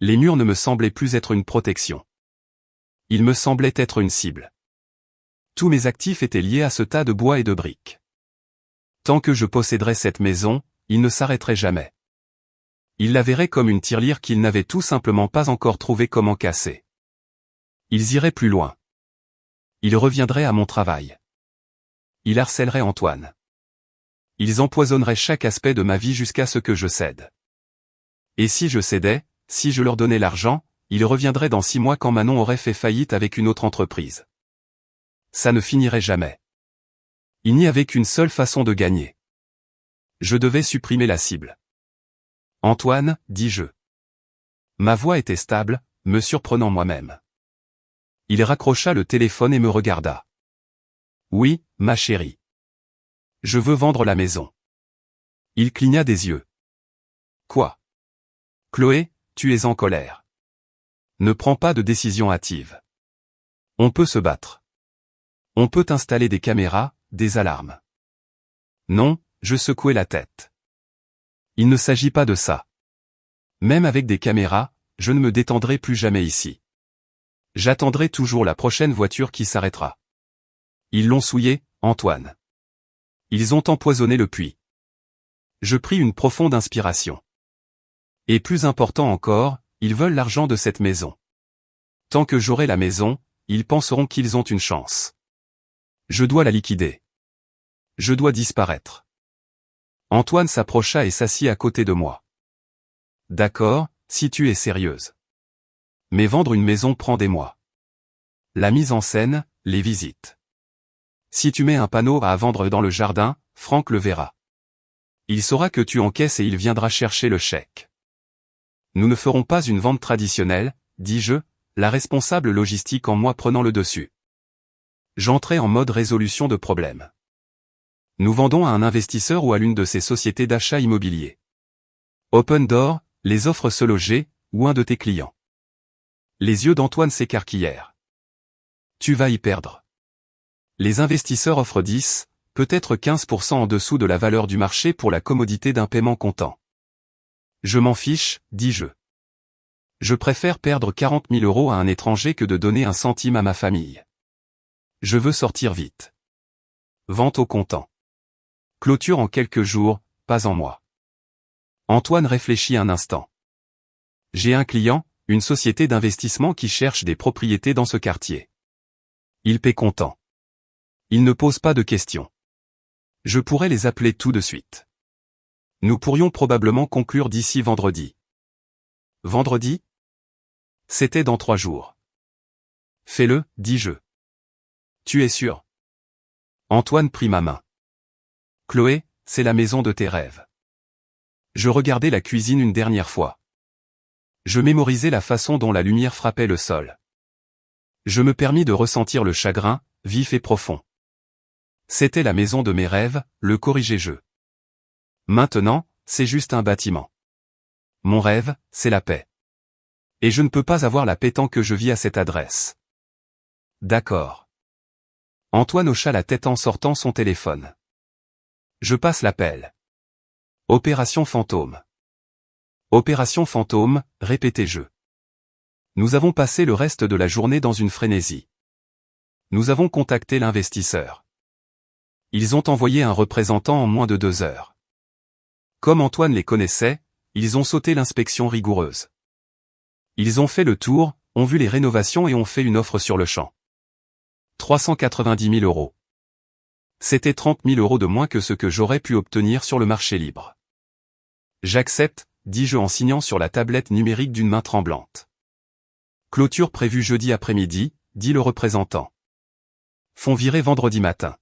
Les murs ne me semblaient plus être une protection. Ils me semblaient être une cible. Tous mes actifs étaient liés à ce tas de bois et de briques. Tant que je posséderais cette maison, ils ne s'arrêteraient jamais. Ils la verraient comme une tirelire qu'ils n'avaient tout simplement pas encore trouvé comment casser. Ils iraient plus loin. Ils reviendraient à mon travail. Ils harcèleraient Antoine. Ils empoisonneraient chaque aspect de ma vie jusqu'à ce que je cède. Et si je cédais, si je leur donnais l'argent, ils reviendraient dans 6 mois quand Manon aurait fait faillite avec une autre entreprise. Ça ne finirait jamais. Il n'y avait qu'une seule façon de gagner. Je devais supprimer la cible. Antoine, dis-je. Ma voix était stable, me surprenant moi-même. Il raccrocha le téléphone et me regarda. Oui, ma chérie. Je veux vendre la maison. Il cligna des yeux. Quoi? Chloé, tu es en colère. Ne prends pas de décision hâtive. On peut se battre. On peut installer des caméras, des alarmes. Non, je secouai la tête. Il ne s'agit pas de ça. Même avec des caméras, je ne me détendrai plus jamais ici. J'attendrai toujours la prochaine voiture qui s'arrêtera. Ils l'ont souillé, Antoine. Ils ont empoisonné le puits. Je pris une profonde inspiration. Et plus important encore, ils veulent l'argent de cette maison. Tant que j'aurai la maison, ils penseront qu'ils ont une chance. Je dois la liquider. Je dois disparaître. Antoine s'approcha et s'assit à côté de moi. D'accord, si tu es sérieuse. Mais vendre une maison prend des mois. La mise en scène, les visites. Si tu mets un panneau à vendre dans le jardin, Franck le verra. Il saura que tu encaisses et il viendra chercher le chèque. Nous ne ferons pas une vente traditionnelle, dis-je, la responsable logistique en moi prenant le dessus. J'entrai en mode résolution de problème. Nous vendons à un investisseur ou à l'une de ces sociétés d'achat immobilier. Open Door, les offres se loger, ou un de tes clients. Les yeux d'Antoine s'écarquillèrent. Tu vas y perdre. Les investisseurs offrent 10, peut-être 15% en dessous de la valeur du marché pour la commodité d'un paiement comptant. Je m'en fiche, dis-je. Je préfère perdre 40 000 € à un étranger que de donner un centime à ma famille. Je veux sortir vite. Vente au comptant. Clôture en quelques jours, pas en mois. Antoine réfléchit un instant. J'ai un client, une société d'investissement qui cherche des propriétés dans ce quartier. Il paie comptant. Il ne pose pas de questions. Je pourrais les appeler tout de suite. Nous pourrions probablement conclure d'ici vendredi. Vendredi? C'était dans 3 jours. Fais-le, dis-je. Tu es sûr? Antoine prit ma main. Chloé, c'est la maison de tes rêves. Je regardai la cuisine une dernière fois. Je mémorisais la façon dont la lumière frappait le sol. Je me permis de ressentir le chagrin, vif et profond. C'était la maison de mes rêves, le corrigeai-je. Maintenant, c'est juste un bâtiment. Mon rêve, c'est la paix. Et je ne peux pas avoir la paix tant que je vis à cette adresse. D'accord. Antoine hocha la tête en sortant son téléphone. Je passe l'appel. Opération fantôme. Opération fantôme, répétai-je. Nous avons passé le reste de la journée dans une frénésie. Nous avons contacté l'investisseur. Ils ont envoyé un représentant en moins de 2 heures. Comme Antoine les connaissait, ils ont sauté l'inspection rigoureuse. Ils ont fait le tour, ont vu les rénovations et ont fait une offre sur le champ. 390 000 €. C'était 30 000 € de moins que ce que j'aurais pu obtenir sur le marché libre. J'accepte, dis-je en signant sur la tablette numérique d'une main tremblante. Clôture prévue jeudi après-midi, dit le représentant. Fonds viré vendredi matin.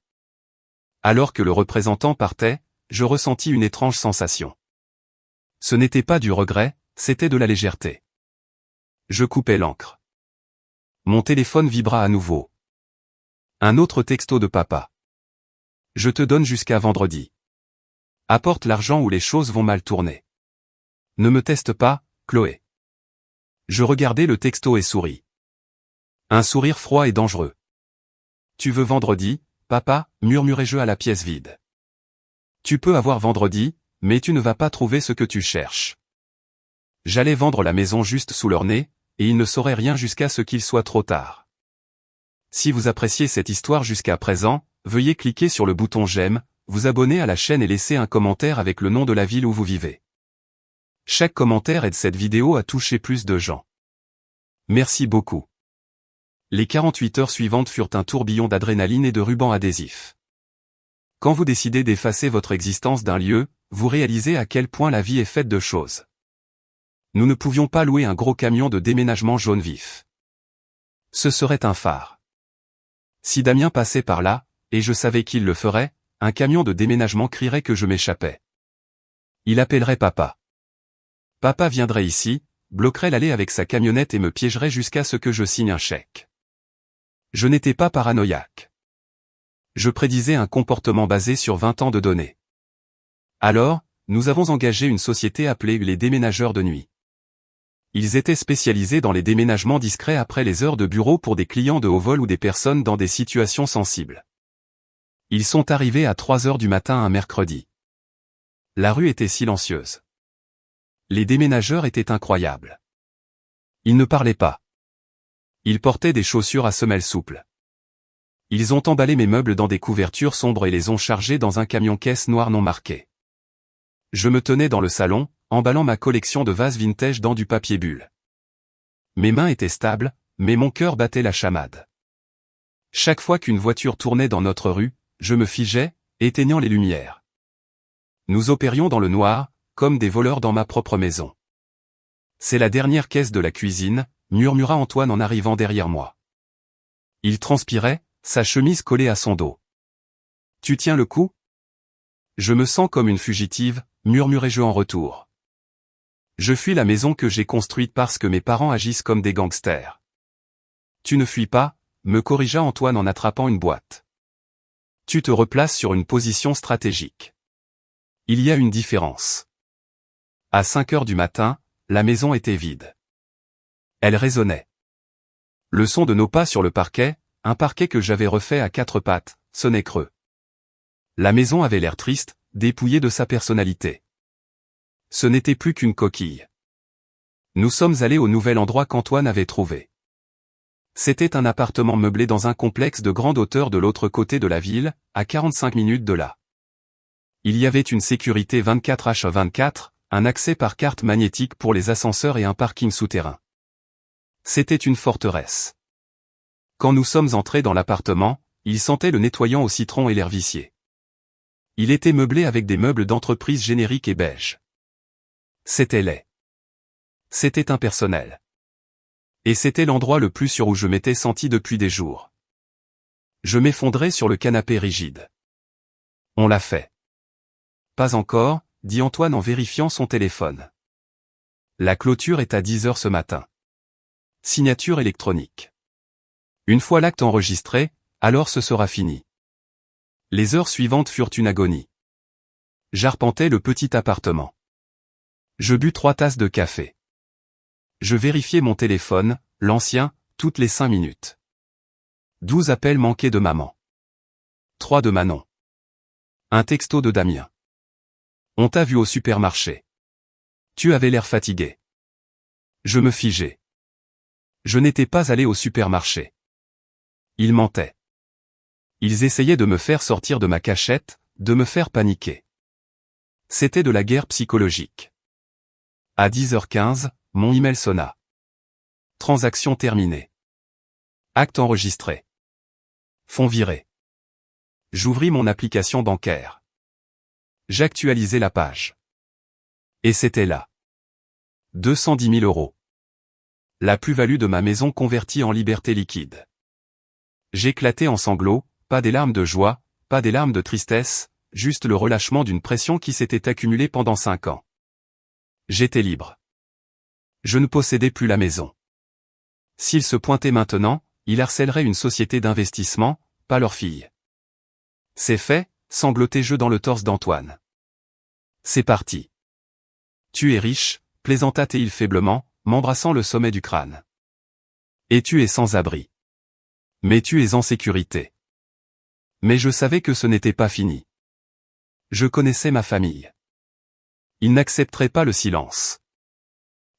Alors que le représentant partait, je ressentis une étrange sensation. Ce n'était pas du regret, c'était de la légèreté. Je coupai l'encre. Mon téléphone vibra à nouveau. Un autre texto de papa. Je te donne jusqu'à vendredi. Apporte l'argent ou les choses vont mal tourner. Ne me teste pas, Chloé. Je regardai le texto et souris. Un sourire froid et dangereux. Tu veux vendredi, papa, murmurai-je à la pièce vide. Tu peux avoir vendredi, mais tu ne vas pas trouver ce que tu cherches. J'allais vendre la maison juste sous leur nez, et ils ne sauraient rien jusqu'à ce qu'il soit trop tard. Si vous appréciez cette histoire jusqu'à présent, veuillez cliquer sur le bouton j'aime, vous abonner à la chaîne et laisser un commentaire avec le nom de la ville où vous vivez. Chaque commentaire aide cette vidéo à toucher plus de gens. Merci beaucoup. Les 48 heures suivantes furent un tourbillon d'adrénaline et de rubans adhésifs. Quand vous décidez d'effacer votre existence d'un lieu, vous réalisez à quel point la vie est faite de choses. Nous ne pouvions pas louer un gros camion de déménagement jaune vif. Ce serait un phare. Si Damien passait par là, et je savais qu'il le ferait, un camion de déménagement crierait que je m'échappais. Il appellerait papa. Papa viendrait ici, bloquerait l'allée avec sa camionnette et me piégerait jusqu'à ce que je signe un chèque. Je n'étais pas paranoïaque. Je prédisais un comportement basé sur 20 ans de données. Alors, nous avons engagé une société appelée les déménageurs de nuit. Ils étaient spécialisés dans les déménagements discrets après les heures de bureau pour des clients de haut vol ou des personnes dans des situations sensibles. Ils sont arrivés à 3 heures du matin un mercredi. La rue était silencieuse. Les déménageurs étaient incroyables. Ils ne parlaient pas. Ils portaient des chaussures à semelles souples. Ils ont emballé mes meubles dans des couvertures sombres et les ont chargés dans un camion-caisse noir non marqué. Je me tenais dans le salon, emballant ma collection de vases vintage dans du papier bulle. Mes mains étaient stables, mais mon cœur battait la chamade. Chaque fois qu'une voiture tournait dans notre rue, je me figeais, éteignant les lumières. Nous opérions dans le noir, comme des voleurs dans ma propre maison. C'est la dernière caisse de la cuisine, murmura Antoine en arrivant derrière moi. Il transpirait, sa chemise collée à son dos. Tu tiens le coup? Je me sens comme une fugitive, murmurai-je en retour. Je fuis la maison que j'ai construite parce que mes parents agissent comme des gangsters. Tu ne fuis pas, me corrigea Antoine en attrapant une boîte. Tu te replaces sur une position stratégique. Il y a une différence. À 5 heures du matin, la maison était vide. Elle résonnait. Le son de nos pas sur le parquet, un parquet que j'avais refait à 4 pattes, sonnait creux. La maison avait l'air triste, dépouillée de sa personnalité. Ce n'était plus qu'une coquille. Nous sommes allés au nouvel endroit qu'Antoine avait trouvé. C'était un appartement meublé dans un complexe de grande hauteur de l'autre côté de la ville, à 45 minutes de là. Il y avait une sécurité 24h24, un accès par carte magnétique pour les ascenseurs et un parking souterrain. C'était une forteresse. Quand nous sommes entrés dans l'appartement, il sentait le nettoyant au citron et l'air vicié. Il était meublé avec des meubles d'entreprise génériques et beige. C'était laid. C'était impersonnel. Et c'était l'endroit le plus sûr où je m'étais senti depuis des jours. Je m'effondrais sur le canapé rigide. On l'a fait. Pas encore, dit Antoine en vérifiant son téléphone. La clôture est à 10 heures ce matin. Signature électronique. Une fois l'acte enregistré, alors ce sera fini. Les heures suivantes furent une agonie. J'arpentais le petit appartement. Je bus 3 tasses de café. Je vérifiais mon téléphone, l'ancien, toutes les 5 minutes. 12 appels manqués de maman. 3 de Manon. Un texto de Damien. On t'a vu au supermarché. Tu avais l'air fatigué. Je me figeais. Je n'étais pas allé au supermarché. Ils mentaient. Ils essayaient de me faire sortir de ma cachette, de me faire paniquer. C'était de la guerre psychologique. À 10h15, mon email sonna. Transaction terminée. Acte enregistré. Fonds virés. J'ouvris mon application bancaire. J'actualisai la page. Et c'était là. 210 000 €. La plus-value de ma maison convertie en liberté liquide. J'éclatai en sanglots, pas des larmes de joie, pas des larmes de tristesse, juste le relâchement d'une pression qui s'était accumulée pendant 5 ans. J'étais libre. Je ne possédais plus la maison. S'il se pointait maintenant, il harcèlerait une société d'investissement, pas leur fille. C'est fait, sanglotai-je dans le torse d'Antoine. C'est parti. Tu es riche, plaisanta-t-il faiblement, m'embrassant le sommet du crâne. Et tu es sans abri. Mais tu es en sécurité. Mais je savais que ce n'était pas fini. Je connaissais ma famille. Ils n'accepteraient pas le silence.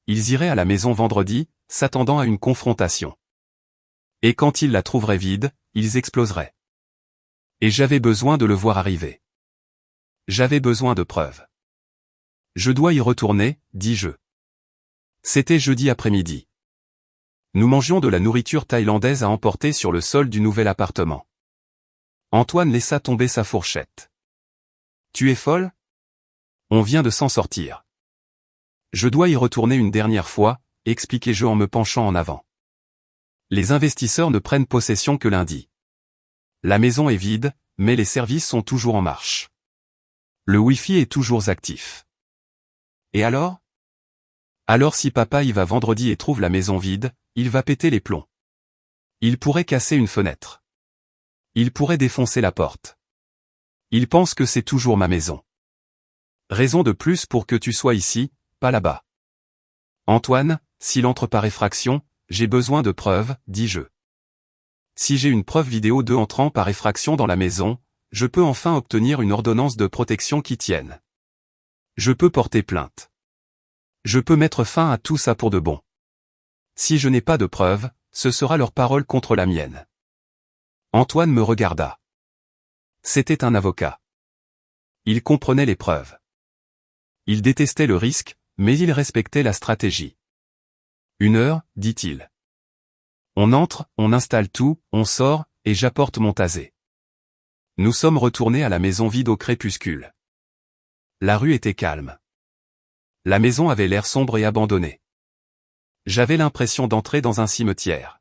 Ils iraient à la maison vendredi, s'attendant à une confrontation. Et quand ils la trouveraient vide, ils exploseraient. Et j'avais besoin de le voir arriver. J'avais besoin de preuves. Je dois y retourner, dis-je. C'était jeudi après-midi. Nous mangions de la nourriture thaïlandaise à emporter sur le sol du nouvel appartement. Antoine laissa tomber sa fourchette. Tu es folle? On vient de s'en sortir. Je dois y retourner une dernière fois, expliquai-je en me penchant en avant. Les investisseurs ne prennent possession que lundi. La maison est vide, mais les services sont toujours en marche. Le Wi-Fi est toujours actif. Et alors? Alors si papa y va vendredi et trouve la maison vide, il va péter les plombs. Il pourrait casser une fenêtre. Il pourrait défoncer la porte. Il pense que c'est toujours ma maison. Raison de plus pour que tu sois ici, pas là-bas. Antoine, s'il entre par effraction, j'ai besoin de preuves, dis-je. Si j'ai une preuve vidéo d'eux entrant par effraction dans la maison, je peux enfin obtenir une ordonnance de protection qui tienne. Je peux porter plainte. Je peux mettre fin à tout ça pour de bon. Si je n'ai pas de preuves, ce sera leur parole contre la mienne. Antoine me regarda. C'était un avocat. Il comprenait les preuves. Il détestait le risque, mais il respectait la stratégie. 1 heure, dit-il. On entre, on installe tout, on sort, et j'apporte mon tasé. Nous sommes retournés à la maison vide au crépuscule. La rue était calme. La maison avait l'air sombre et abandonnée. J'avais l'impression d'entrer dans un cimetière.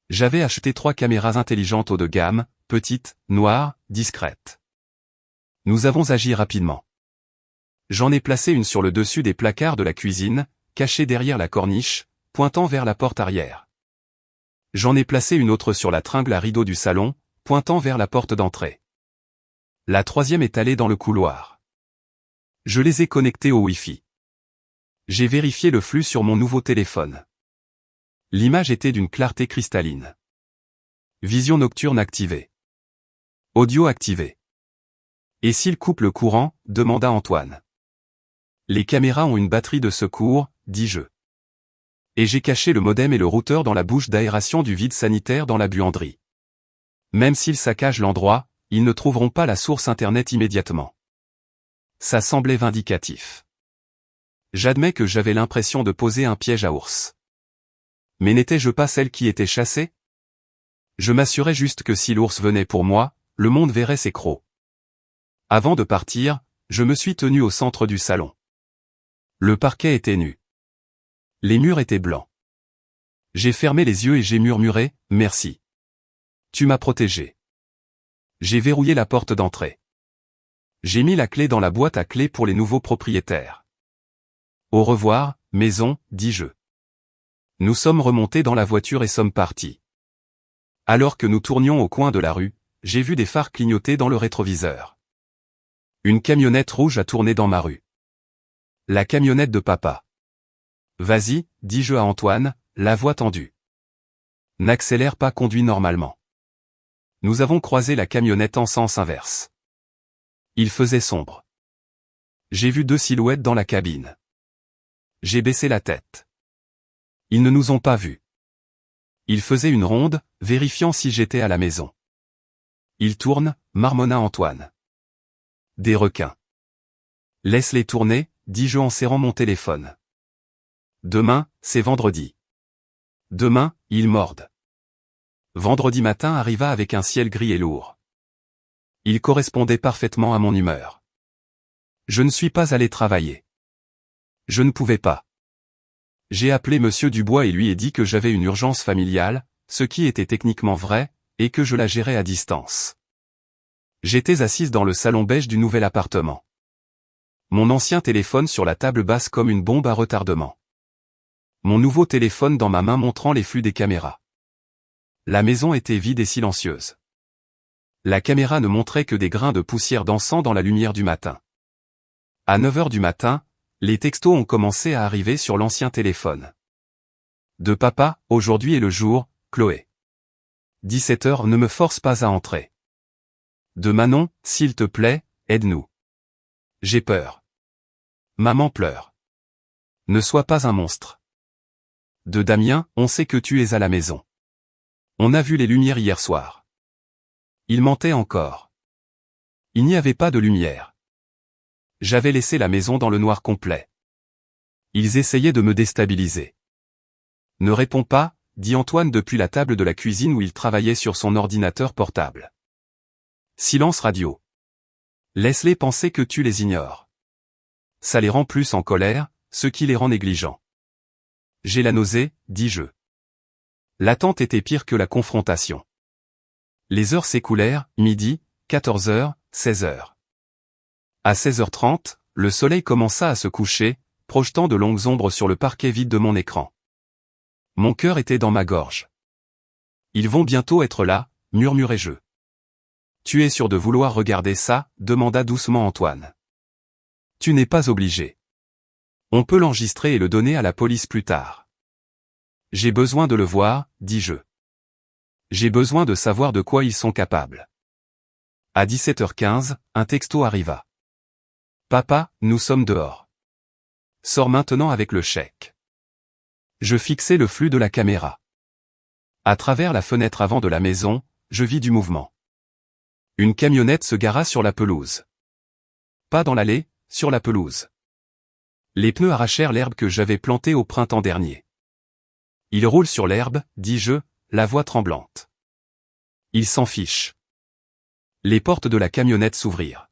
J'avais acheté 3 caméras intelligentes haut de gamme, petites, noires, discrètes. Nous avons agi rapidement. J'en ai placé une sur le dessus des placards de la cuisine, cachée derrière la corniche, pointant vers la porte arrière. J'en ai placé une autre sur la tringle à rideaux du salon, pointant vers la porte d'entrée. La 3e est allée dans le couloir. Je les ai connectés au Wi-Fi. J'ai vérifié le flux sur mon nouveau téléphone. L'image était d'une clarté cristalline. Vision nocturne activée. Audio activé. Et s'il coupe le courant, demanda Antoine. Les caméras ont une batterie de secours, dis-je. Et j'ai caché le modem et le routeur dans la bouche d'aération du vide sanitaire dans la buanderie. Même s'ils saccagent l'endroit, ils ne trouveront pas la source internet immédiatement. Ça semblait vindicatif. J'admets que j'avais l'impression de poser un piège à ours. Mais n'étais-je pas celle qui était chassée? Je m'assurais juste que si l'ours venait pour moi, le monde verrait ses crocs. Avant de partir, je me suis tenu au centre du salon. Le parquet était nu. Les murs étaient blancs. J'ai fermé les yeux et j'ai murmuré, « Merci. Tu m'as protégé. » J'ai verrouillé la porte d'entrée. J'ai mis la clé dans la boîte à clés pour les nouveaux propriétaires. Au revoir, maison, dis-je. Nous sommes remontés dans la voiture et sommes partis. Alors que nous tournions au coin de la rue, j'ai vu des phares clignoter dans le rétroviseur. Une camionnette rouge a tourné dans ma rue. La camionnette de papa. Vas-y, dis-je à Antoine, la voix tendue. N'accélère pas, conduis normalement. Nous avons croisé la camionnette en sens inverse. Il faisait sombre. J'ai vu 2 silhouettes dans la cabine. J'ai baissé la tête. Ils ne nous ont pas vus. Ils faisaient une ronde, vérifiant si j'étais à la maison. Ils tournent, marmonna Antoine. Des requins. Laisse-les tourner, dis-je en serrant mon téléphone. Demain, c'est vendredi. Demain, ils mordent. Vendredi matin arriva avec un ciel gris et lourd. Il correspondait parfaitement à mon humeur. Je ne suis pas allé travailler. Je ne pouvais pas. J'ai appelé Monsieur Dubois et lui ai dit que j'avais une urgence familiale, ce qui était techniquement vrai, et que je la gérais à distance. J'étais assise dans le salon beige du nouvel appartement. Mon ancien téléphone sur la table basse comme une bombe à retardement. Mon nouveau téléphone dans ma main montrant les flux des caméras. La maison était vide et silencieuse. La caméra ne montrait que des grains de poussière dansant dans la lumière du matin. À 9 heures du matin, les textos ont commencé à arriver sur l'ancien téléphone. De papa, aujourd'hui est le jour, Chloé. 17 heures, ne me force pas à entrer. De Manon, s'il te plaît, aide-nous. J'ai peur. Maman pleure. Ne sois pas un monstre. De Damien, on sait que tu es à la maison. On a vu les lumières hier soir. Il mentait encore. Il n'y avait pas de lumière. J'avais laissé la maison dans le noir complet. Ils essayaient de me déstabiliser. Ne réponds pas, dit Antoine depuis la table de la cuisine où il travaillait sur son ordinateur portable. Silence radio. Laisse-les penser que tu les ignores. Ça les rend plus en colère, ce qui les rend négligents. J'ai la nausée, dis-je. L'attente était pire que la confrontation. Les heures s'écoulèrent, midi, 14 heures, 16 heures. À 16h30, le soleil commença à se coucher, projetant de longues ombres sur le parquet vide de mon écran. Mon cœur était dans ma gorge. Ils vont bientôt être là, murmurai-je. Tu es sûr de vouloir regarder ça, demanda doucement Antoine. Tu n'es pas obligé. On peut l'enregistrer et le donner à la police plus tard. J'ai besoin de le voir, dis-je. J'ai besoin de savoir de quoi ils sont capables. À 17h15, un texto arriva. Papa, nous sommes dehors. Sors maintenant avec le chèque. Je fixai le flux de la caméra. À travers la fenêtre avant de la maison, je vis du mouvement. Une camionnette se gara sur la pelouse. Pas dans l'allée, sur la pelouse. Les pneus arrachèrent l'herbe que j'avais plantée au printemps dernier. Il roule sur l'herbe, dis-je, la voix tremblante. Il s'en fiche. Les portes de la camionnette s'ouvrirent.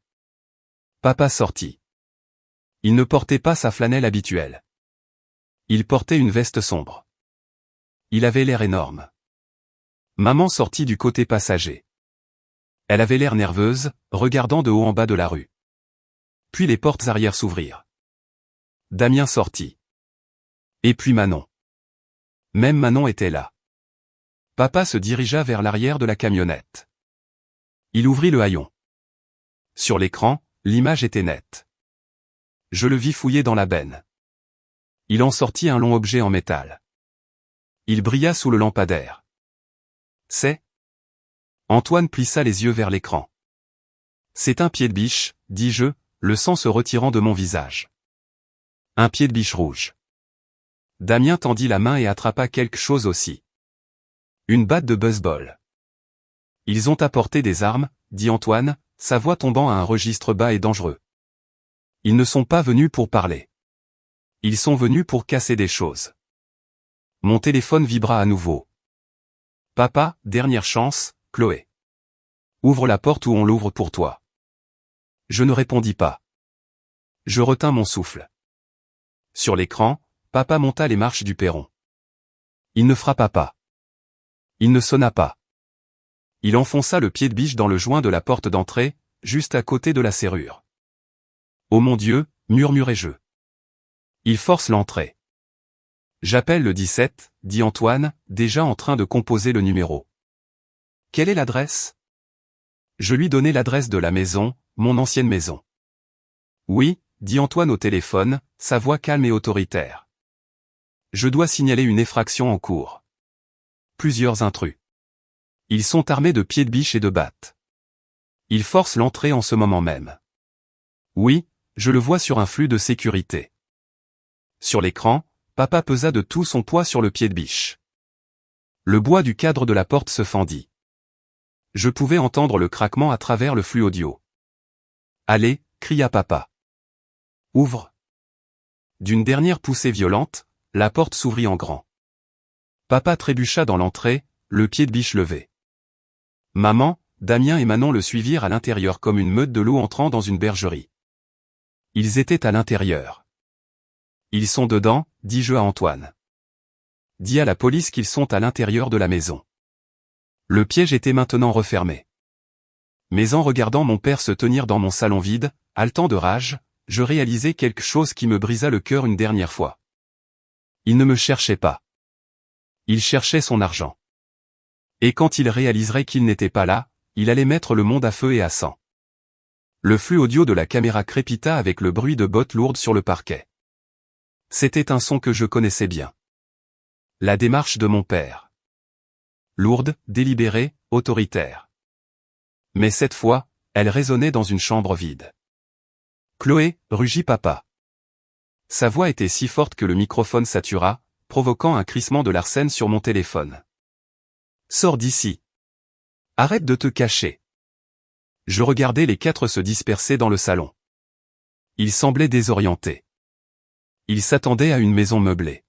Papa sortit. Il ne portait pas sa flanelle habituelle. Il portait une veste sombre. Il avait l'air énorme. Maman sortit du côté passager. Elle avait l'air nerveuse, regardant de haut en bas de la rue. Puis les portes arrière s'ouvrirent. Damien sortit. Et puis Manon. Même Manon était là. Papa se dirigea vers l'arrière de la camionnette. Il ouvrit le haillon. Sur l'écran, l'image était nette. Je le vis fouiller dans la benne. Il en sortit un long objet en métal. Il brilla sous le lampadaire. C'est... Antoine plissa les yeux vers l'écran. C'est un pied de biche, dis-je, le sang se retirant de mon visage. Un pied de biche rouge. Damien tendit la main et attrapa quelque chose aussi. Une batte de baseball. Ils ont apporté des armes, dit Antoine, sa voix tombant à un registre bas et dangereux. Ils ne sont pas venus pour parler. Ils sont venus pour casser des choses. Mon téléphone vibra à nouveau. Papa, dernière chance, Chloé. Ouvre la porte ou on l'ouvre pour toi. Je ne répondis pas. Je retins mon souffle. Sur l'écran, papa monta les marches du perron. Il ne frappa pas. Il ne sonna pas. Il enfonça le pied de biche dans le joint de la porte d'entrée, juste à côté de la serrure. Oh mon Dieu, murmurai-je. Il force l'entrée. J'appelle le 17, dit Antoine, déjà en train de composer le numéro. Quelle est l'adresse? Je lui donnai l'adresse de la maison, mon ancienne maison. Oui, dit Antoine au téléphone, sa voix calme et autoritaire. Je dois signaler une effraction en cours. Plusieurs intrus. Ils sont armés de pieds de biche et de battes. Ils forcent l'entrée en ce moment même. Oui, je le vois sur un flux de sécurité. Sur l'écran, papa pesa de tout son poids sur le pied de biche. Le bois du cadre de la porte se fendit. Je pouvais entendre le craquement à travers le flux audio. Allez, cria papa. Ouvre. D'une dernière poussée violente, la porte s'ouvrit en grand. Papa trébucha dans l'entrée, le pied de biche levé. Maman, Damien et Manon le suivirent à l'intérieur comme une meute de loups entrant dans une bergerie. Ils étaient à l'intérieur. Ils sont dedans, dis-je à Antoine. Dis à la police qu'ils sont à l'intérieur de la maison. Le piège était maintenant refermé. Mais en regardant mon père se tenir dans mon salon vide, haletant de rage, je réalisai quelque chose qui me brisa le cœur une dernière fois. Il ne me cherchait pas. Il cherchait son argent. Et quand il réaliserait qu'il n'était pas là, il allait mettre le monde à feu et à sang. Le flux audio de la caméra crépita avec le bruit de bottes lourdes sur le parquet. C'était un son que je connaissais bien. La démarche de mon père. Lourde, délibérée, autoritaire. Mais cette fois, elle résonnait dans une chambre vide. Chloé, rugit papa. Sa voix était si forte que le microphone satura, provoquant un crissement de l'arsène sur mon téléphone. Sors d'ici. Arrête de te cacher. Je regardais les quatre se disperser dans le salon. Ils semblaient désorientés. Ils s'attendaient à une maison meublée.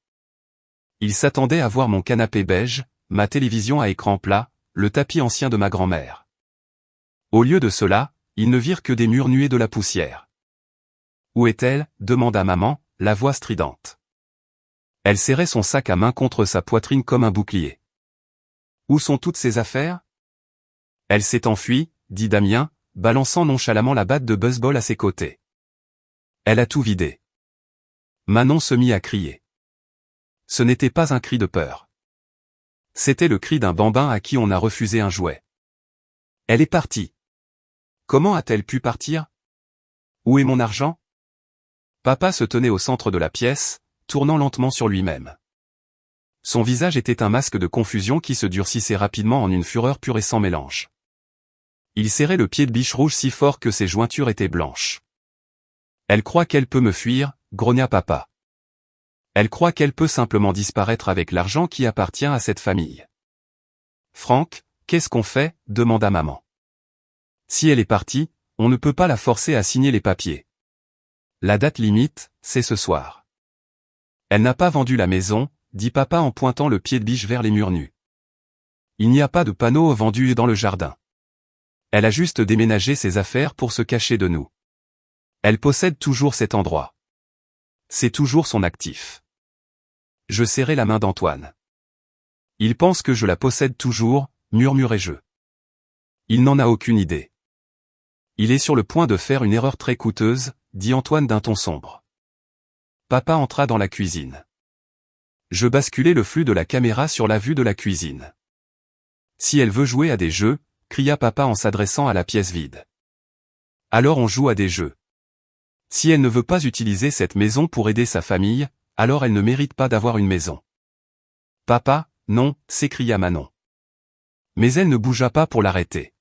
Ils s'attendaient à voir mon canapé beige, ma télévision à écran plat, le tapis ancien de ma grand-mère. Au lieu de cela, ils ne virent que des murs nués de la poussière. Où est-elle? Demanda maman, la voix stridente. Elle serrait son sac à main contre sa poitrine comme un bouclier. Où sont toutes ses affaires? Elle s'est enfuie, dit Damien, balançant nonchalamment la batte de baseball à ses côtés. Elle a tout vidé. Manon se mit à crier. Ce n'était pas un cri de peur. C'était le cri d'un bambin à qui on a refusé un jouet. Elle est partie. Comment a-t-elle pu partir? Où est mon argent? Papa se tenait au centre de la pièce, tournant lentement sur lui-même. Son visage était un masque de confusion qui se durcissait rapidement en une fureur pure et sans mélange. Il serrait le pied de biche rouge si fort que ses jointures étaient blanches. Elle croit qu'elle peut me fuir, grogna papa. Elle croit qu'elle peut simplement disparaître avec l'argent qui appartient à cette famille. Franck, qu'est-ce qu'on fait? Demanda maman. Si elle est partie, on ne peut pas la forcer à signer les papiers. La date limite, c'est ce soir. Elle n'a pas vendu la maison, dit papa en pointant le pied de biche vers les murs nus. Il n'y a pas de panneau vendu dans le jardin. Elle a juste déménagé ses affaires pour se cacher de nous. Elle possède toujours cet endroit. C'est toujours son actif. Je serrai la main d'Antoine. Il pense que je la possède toujours, murmurai-je. Il n'en a aucune idée. Il est sur le point de faire une erreur très coûteuse, dit Antoine d'un ton sombre. Papa entra dans la cuisine. Je basculai le flux de la caméra sur la vue de la cuisine. Si elle veut jouer à des jeux, cria papa en s'adressant à la pièce vide. Alors on joue à des jeux. Si elle ne veut pas utiliser cette maison pour aider sa famille, alors elle ne mérite pas d'avoir une maison. Papa, non, s'écria Manon. Mais elle ne bougea pas pour l'arrêter.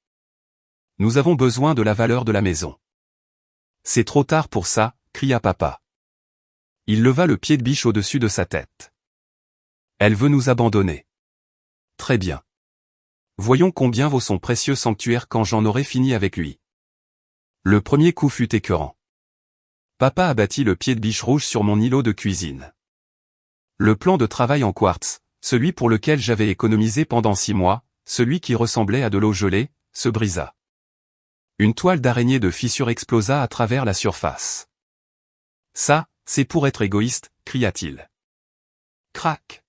Nous avons besoin de la valeur de la maison. C'est trop tard pour ça, cria papa. Il leva le pied de biche au-dessus de sa tête. Elle veut nous abandonner. Très bien. Voyons combien vaut son précieux sanctuaire quand j'en aurai fini avec lui. Le premier coup fut écœurant. Papa abattit le pied de biche rouge sur mon îlot de cuisine. Le plan de travail en quartz, celui pour lequel j'avais économisé pendant 6 mois, celui qui ressemblait à de l'eau gelée, se brisa. Une toile d'araignée de fissure explosa à travers la surface. Ça, c'est pour être égoïste, cria-t-il. Crac.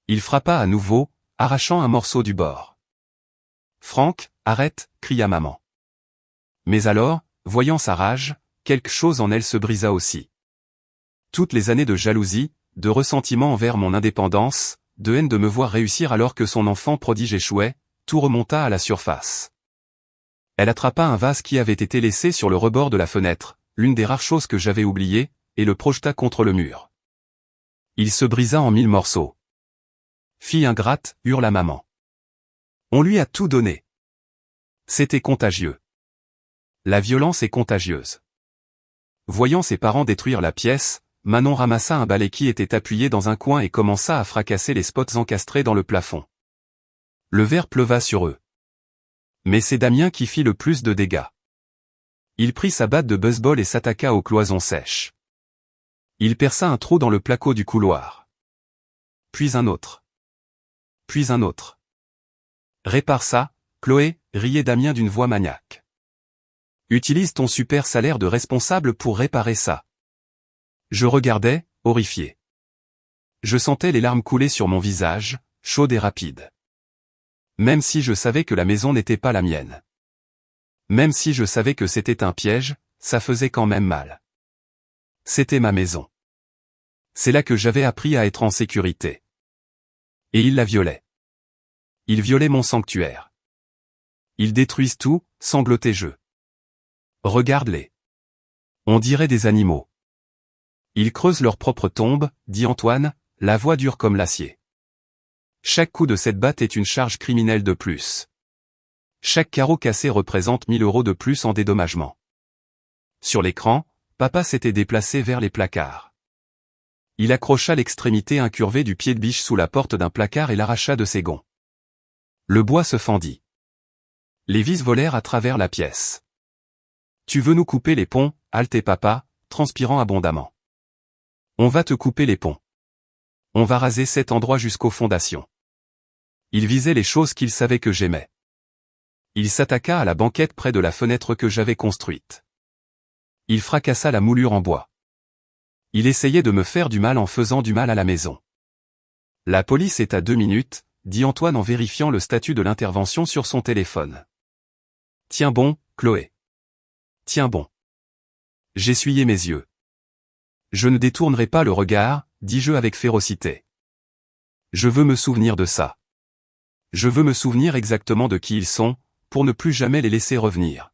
Il frappa à nouveau, arrachant un morceau du bord. Franck, arrête, cria maman. Mais alors, voyant sa rage, quelque chose en elle se brisa aussi. Toutes les années de jalousie, de ressentiment envers mon indépendance, de haine de me voir réussir alors que son enfant prodige échouait, tout remonta à la surface. Elle attrapa un vase qui avait été laissé sur le rebord de la fenêtre, l'une des rares choses que j'avais oubliées, et le projeta contre le mur. Il se brisa en 1000 morceaux. Fille ingrate, hurla maman. On lui a tout donné. C'était contagieux. La violence est contagieuse. Voyant ses parents détruire la pièce, Manon ramassa un balai qui était appuyé dans un coin et commença à fracasser les spots encastrés dans le plafond. Le verre pleuva sur eux. Mais c'est Damien qui fit le plus de dégâts. Il prit sa batte de baseball et s'attaqua aux cloisons sèches. Il perça un trou dans le placo du couloir. Puis un autre. Puis un autre. Répare ça, Chloé, riait Damien d'une voix maniaque. Utilise ton super salaire de responsable pour réparer ça. Je regardais, horrifié. Je sentais les larmes couler sur mon visage, chaudes et rapides. Même si je savais que la maison n'était pas la mienne. Même si je savais que c'était un piège, ça faisait quand même mal. C'était ma maison. C'est là que j'avais appris à être en sécurité. Et ils la violaient. Ils violaient mon sanctuaire. Ils détruisent tout, sanglotai-je. Regarde-les. On dirait des animaux. Ils creusent leur propre tombe, dit Antoine, la voix dure comme l'acier. Chaque coup de cette batte est une charge criminelle de plus. Chaque carreau cassé représente 1000 € de plus en dédommagement. Sur l'écran, papa s'était déplacé vers les placards. Il accrocha l'extrémité incurvée du pied de biche sous la porte d'un placard et l'arracha de ses gonds. Le bois se fendit. Les vis volèrent à travers la pièce. Tu veux nous couper les ponts, haletait papa, transpirant abondamment. On va te couper les ponts. On va raser cet endroit jusqu'aux fondations. Il visait les choses qu'il savait que j'aimais. Il s'attaqua à la banquette près de la fenêtre que j'avais construite. Il fracassa la moulure en bois. Il essayait de me faire du mal en faisant du mal à la maison. La police est à 2 minutes, dit Antoine en vérifiant le statut de l'intervention sur son téléphone. Tiens bon, Chloé. Tiens bon. J'essuyais mes yeux. Je ne détournerai pas le regard, dis-je avec férocité. Je veux me souvenir de ça. Je veux me souvenir exactement de qui ils sont, pour ne plus jamais les laisser revenir.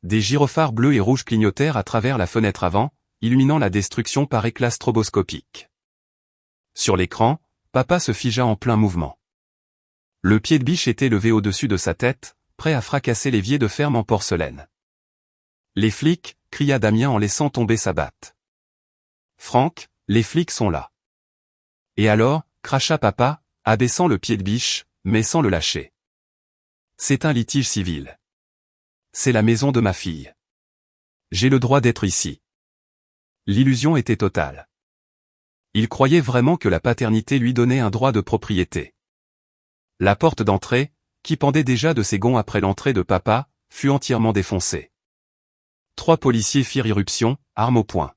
Des gyrophares bleus et rouges clignotèrent à travers la fenêtre avant, illuminant la destruction par éclats stroboscopiques. Sur l'écran, papa se figea en plein mouvement. Le pied de biche était levé au-dessus de sa tête, prêt à fracasser l'évier de ferme en porcelaine. Les flics, cria Damien en laissant tomber sa batte. Franck, les flics sont là. Et alors, cracha papa, abaissant le pied de biche, mais sans le lâcher. C'est un litige civil. C'est la maison de ma fille. J'ai le droit d'être ici. L'illusion était totale. Il croyait vraiment que la paternité lui donnait un droit de propriété. La porte d'entrée, qui pendait déjà de ses gonds après l'entrée de papa, fut entièrement défoncée. 3 policiers firent irruption, armes au poing.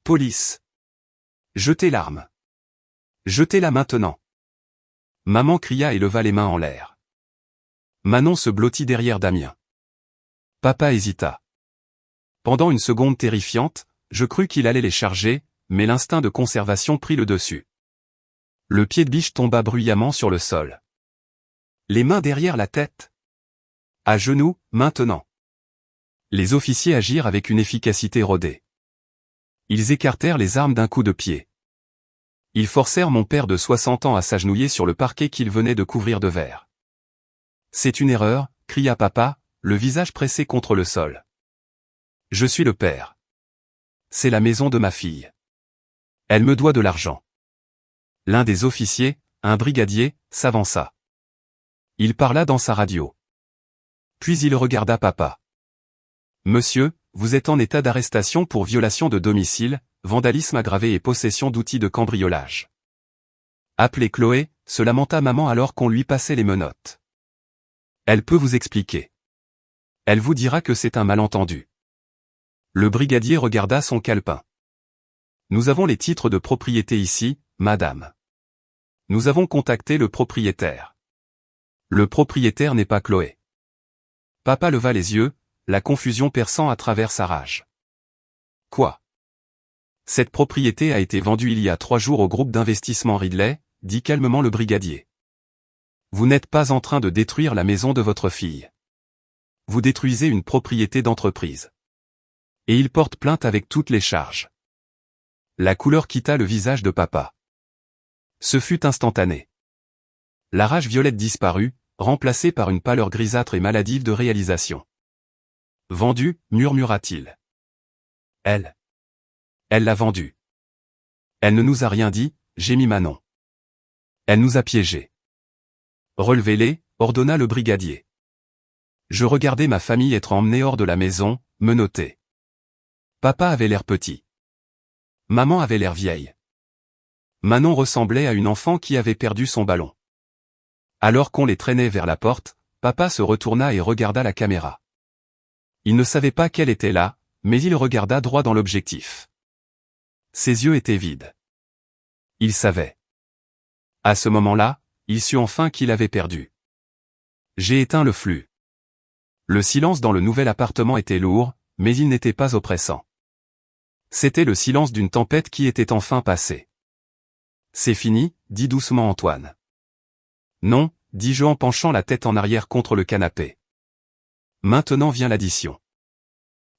Police. Jetez l'arme. Jetez-la maintenant. Maman cria et leva les mains en l'air. Manon se blottit derrière Damien. Papa hésita. Pendant une seconde terrifiante, je crus qu'il allait les charger, mais l'instinct de conservation prit le dessus. Le pied de biche tomba bruyamment sur le sol. Les mains derrière la tête. À genoux, maintenant. Les officiers agirent avec une efficacité rodée. Ils écartèrent les armes d'un coup de pied. Ils forcèrent mon père de 60 ans à s'agenouiller sur le parquet qu'il venait de couvrir de verre. C'est une erreur, cria papa, le visage pressé contre le sol. Je suis le père. C'est la maison de ma fille. Elle me doit de l'argent. L'un des officiers, un brigadier, s'avança. Il parla dans sa radio. Puis il regarda papa. Monsieur, vous êtes en état d'arrestation pour violation de domicile, vandalisme aggravé et possession d'outils de cambriolage. Appelez Chloé, se lamenta maman alors qu'on lui passait les menottes. Elle peut vous expliquer. Elle vous dira que c'est un malentendu. Le brigadier regarda son calepin. Nous avons les titres de propriété ici, madame. Nous avons contacté le propriétaire. Le propriétaire n'est pas Chloé. Papa leva les yeux, la confusion perçant à travers sa rage. Quoi? Cette propriété a été vendue il y a 3 jours au groupe d'investissement Ridley, dit calmement le brigadier. Vous n'êtes pas en train de détruire la maison de votre fille. Vous détruisez une propriété d'entreprise. Et il porte plainte avec toutes les charges. La couleur quitta le visage de papa. Ce fut instantané. La rage violette disparut, remplacée par une pâleur grisâtre et maladive de réalisation. Vendu, murmura-t-il. Elle l'a vendu. Elle ne nous a rien dit, gémit Manon. Elle nous a piégés. Relevez-les, ordonna le brigadier. Je regardais ma famille être emmenée hors de la maison, menottée. Papa avait l'air petit. Maman avait l'air vieille. Manon ressemblait à une enfant qui avait perdu son ballon. Alors qu'on les traînait vers la porte, papa se retourna et regarda la caméra. Il ne savait pas qu'elle était là, mais il regarda droit dans l'objectif. Ses yeux étaient vides. Il savait. À ce moment-là, il sut enfin qu'il avait perdu. J'ai éteint le flux. Le silence dans le nouvel appartement était lourd, mais il n'était pas oppressant. C'était le silence d'une tempête qui était enfin passée. C'est fini, dit doucement Antoine. Non, dis-je en penchant la tête en arrière contre le canapé. Maintenant vient l'addition.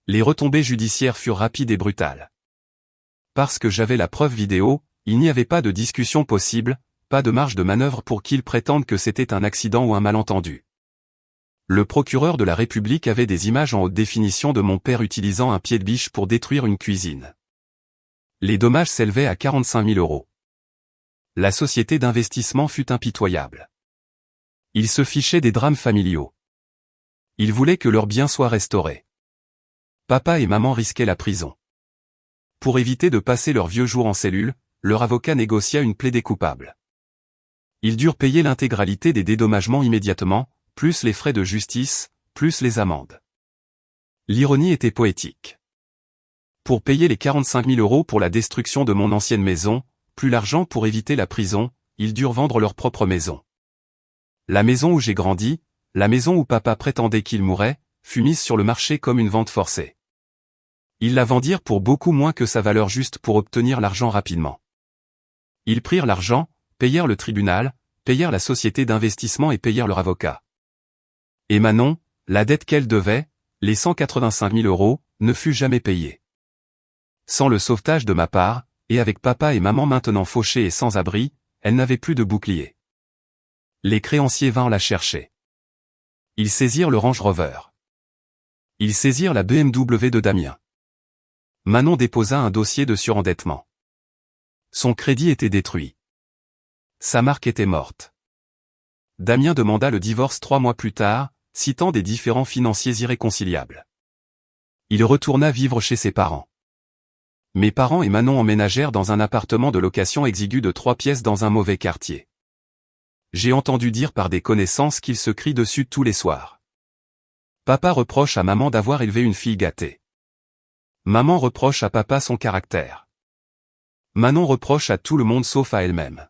Les retombées judiciaires furent rapides et brutales. Parce que j'avais la preuve vidéo, il n'y avait pas de discussion possible, pas de marge de manœuvre pour qu'ils prétendent que c'était un accident ou un malentendu. Le procureur de la République avait des images en haute définition de mon père utilisant un pied de biche pour détruire une cuisine. Les dommages s'élevaient à 45 000 €. La société d'investissement fut impitoyable. Ils se fichaient des drames familiaux. Ils voulaient que leurs biens soient restaurés. Papa et maman risquaient la prison. Pour éviter de passer leurs vieux jours en cellule, leur avocat négocia une plaidée coupable. Ils durent payer l'intégralité des dédommagements immédiatement, plus les frais de justice, plus les amendes. L'ironie était poétique. Pour payer les 45 000 € pour la destruction de mon ancienne maison, plus l'argent pour éviter la prison, ils durent vendre leur propre maison. La maison où j'ai grandi, la maison où papa prétendait qu'il mourrait, fut mise sur le marché comme une vente forcée. Ils la vendirent pour beaucoup moins que sa valeur juste pour obtenir l'argent rapidement. Ils prirent l'argent, payèrent le tribunal, payèrent la société d'investissement et payèrent leur avocat. Et Manon, la dette qu'elle devait, les 185 000 euros, ne fut jamais payée. Sans le sauvetage de ma part, et avec papa et maman maintenant fauchés et sans abri, elle n'avait plus de bouclier. Les créanciers vinrent la chercher. Ils saisirent le Range Rover. Ils saisirent la BMW de Damien. Manon déposa un dossier de surendettement. Son crédit était détruit. Sa marque était morte. Damien demanda le divorce 3 mois plus tard, citant des différends financiers irréconciliables. Il retourna vivre chez ses parents. Mes parents et Manon emménagèrent dans un appartement de location exigu de 3 pièces dans un mauvais quartier. J'ai entendu dire par des connaissances qu'ils se crient dessus tous les soirs. Papa reproche à maman d'avoir élevé une fille gâtée. Maman reproche à papa son caractère. Manon reproche à tout le monde sauf à elle-même.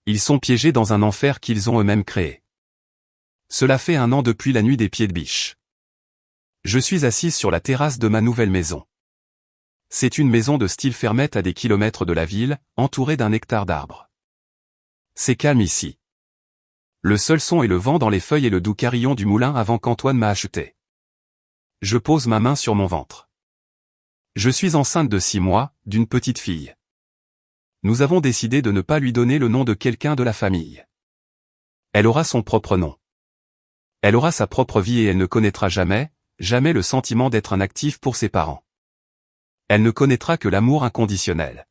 Ils sont piégés dans un enfer qu'ils ont eux-mêmes créé. Cela fait 1 an depuis la nuit des pieds de biche. Je suis assise sur la terrasse de ma nouvelle maison. C'est une maison de style fermette à des kilomètres de la ville, entourée d'un hectare d'arbres. C'est calme ici. Le seul son est le vent dans les feuilles et le doux carillon du moulin avant qu'Antoine m'a acheté. Je pose ma main sur mon ventre. Je suis enceinte de 6 mois, d'une petite fille. Nous avons décidé de ne pas lui donner le nom de quelqu'un de la famille. Elle aura son propre nom. Elle aura sa propre vie et elle ne connaîtra jamais le sentiment d'être un actif pour ses parents. Elle ne connaîtra que l'amour inconditionnel.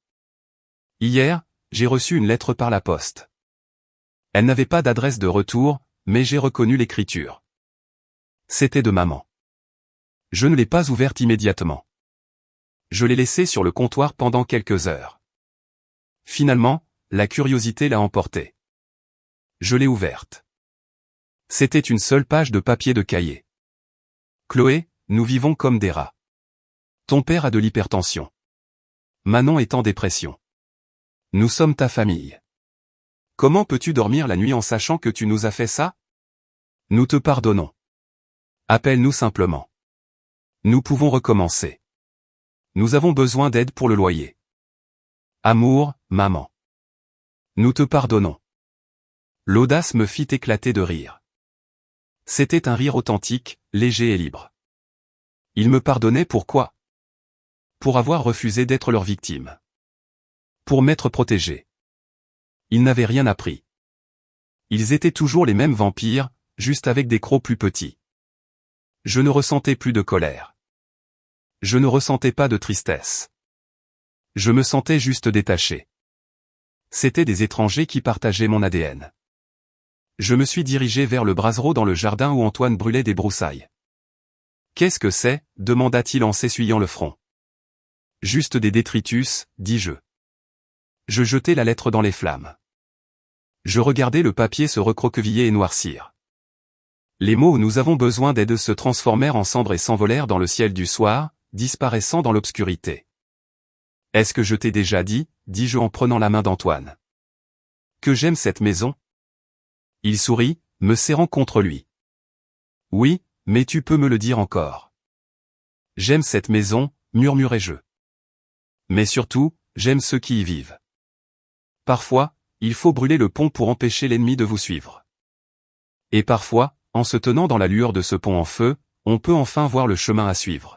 Hier, j'ai reçu une lettre par la poste. Elle n'avait pas d'adresse de retour, mais j'ai reconnu l'écriture. C'était de maman. Je ne l'ai pas ouverte immédiatement. Je l'ai laissée sur le comptoir pendant quelques heures. Finalement, la curiosité l'a emportée. Je l'ai ouverte. C'était une seule page de papier de cahier. Chloé, nous vivons comme des rats. Ton père a de l'hypertension. Manon est en dépression. Nous sommes ta famille. Comment peux-tu dormir la nuit en sachant que tu nous as fait ça? Nous te pardonnons. Appelle-nous simplement. Nous pouvons recommencer. Nous avons besoin d'aide pour le loyer. Amour, maman. Nous te pardonnons. L'audace me fit éclater de rire. C'était un rire authentique, léger et libre. Ils me pardonnaient pourquoi? Pour avoir refusé d'être leur victime. Pour m'être protégé. Ils n'avaient rien appris. Ils étaient toujours les mêmes vampires, juste avec des crocs plus petits. Je ne ressentais plus de colère. Je ne ressentais pas de tristesse. Je me sentais juste détaché. C'étaient des étrangers qui partageaient mon ADN. Je me suis dirigé vers le brasero dans le jardin où Antoine brûlait des broussailles. Qu'est-ce que c'est? Demanda-t-il en s'essuyant le front. Juste des détritus, dis-je. Je jetai la lettre dans les flammes. Je regardais le papier se recroqueviller et noircir. Les mots « nous avons besoin d'aide » se transformèrent en cendres et s'envolèrent dans le ciel du soir, disparaissant dans l'obscurité. Est-ce que je t'ai déjà dit, dis-je en prenant la main d'Antoine, que j'aime cette maison? Il sourit, me serrant contre lui. Oui, mais tu peux me le dire encore. J'aime cette maison, murmurai-je. Mais surtout, j'aime ceux qui y vivent. Parfois, il faut brûler le pont pour empêcher l'ennemi de vous suivre. Et parfois, en se tenant dans la lueur de ce pont en feu, on peut enfin voir le chemin à suivre.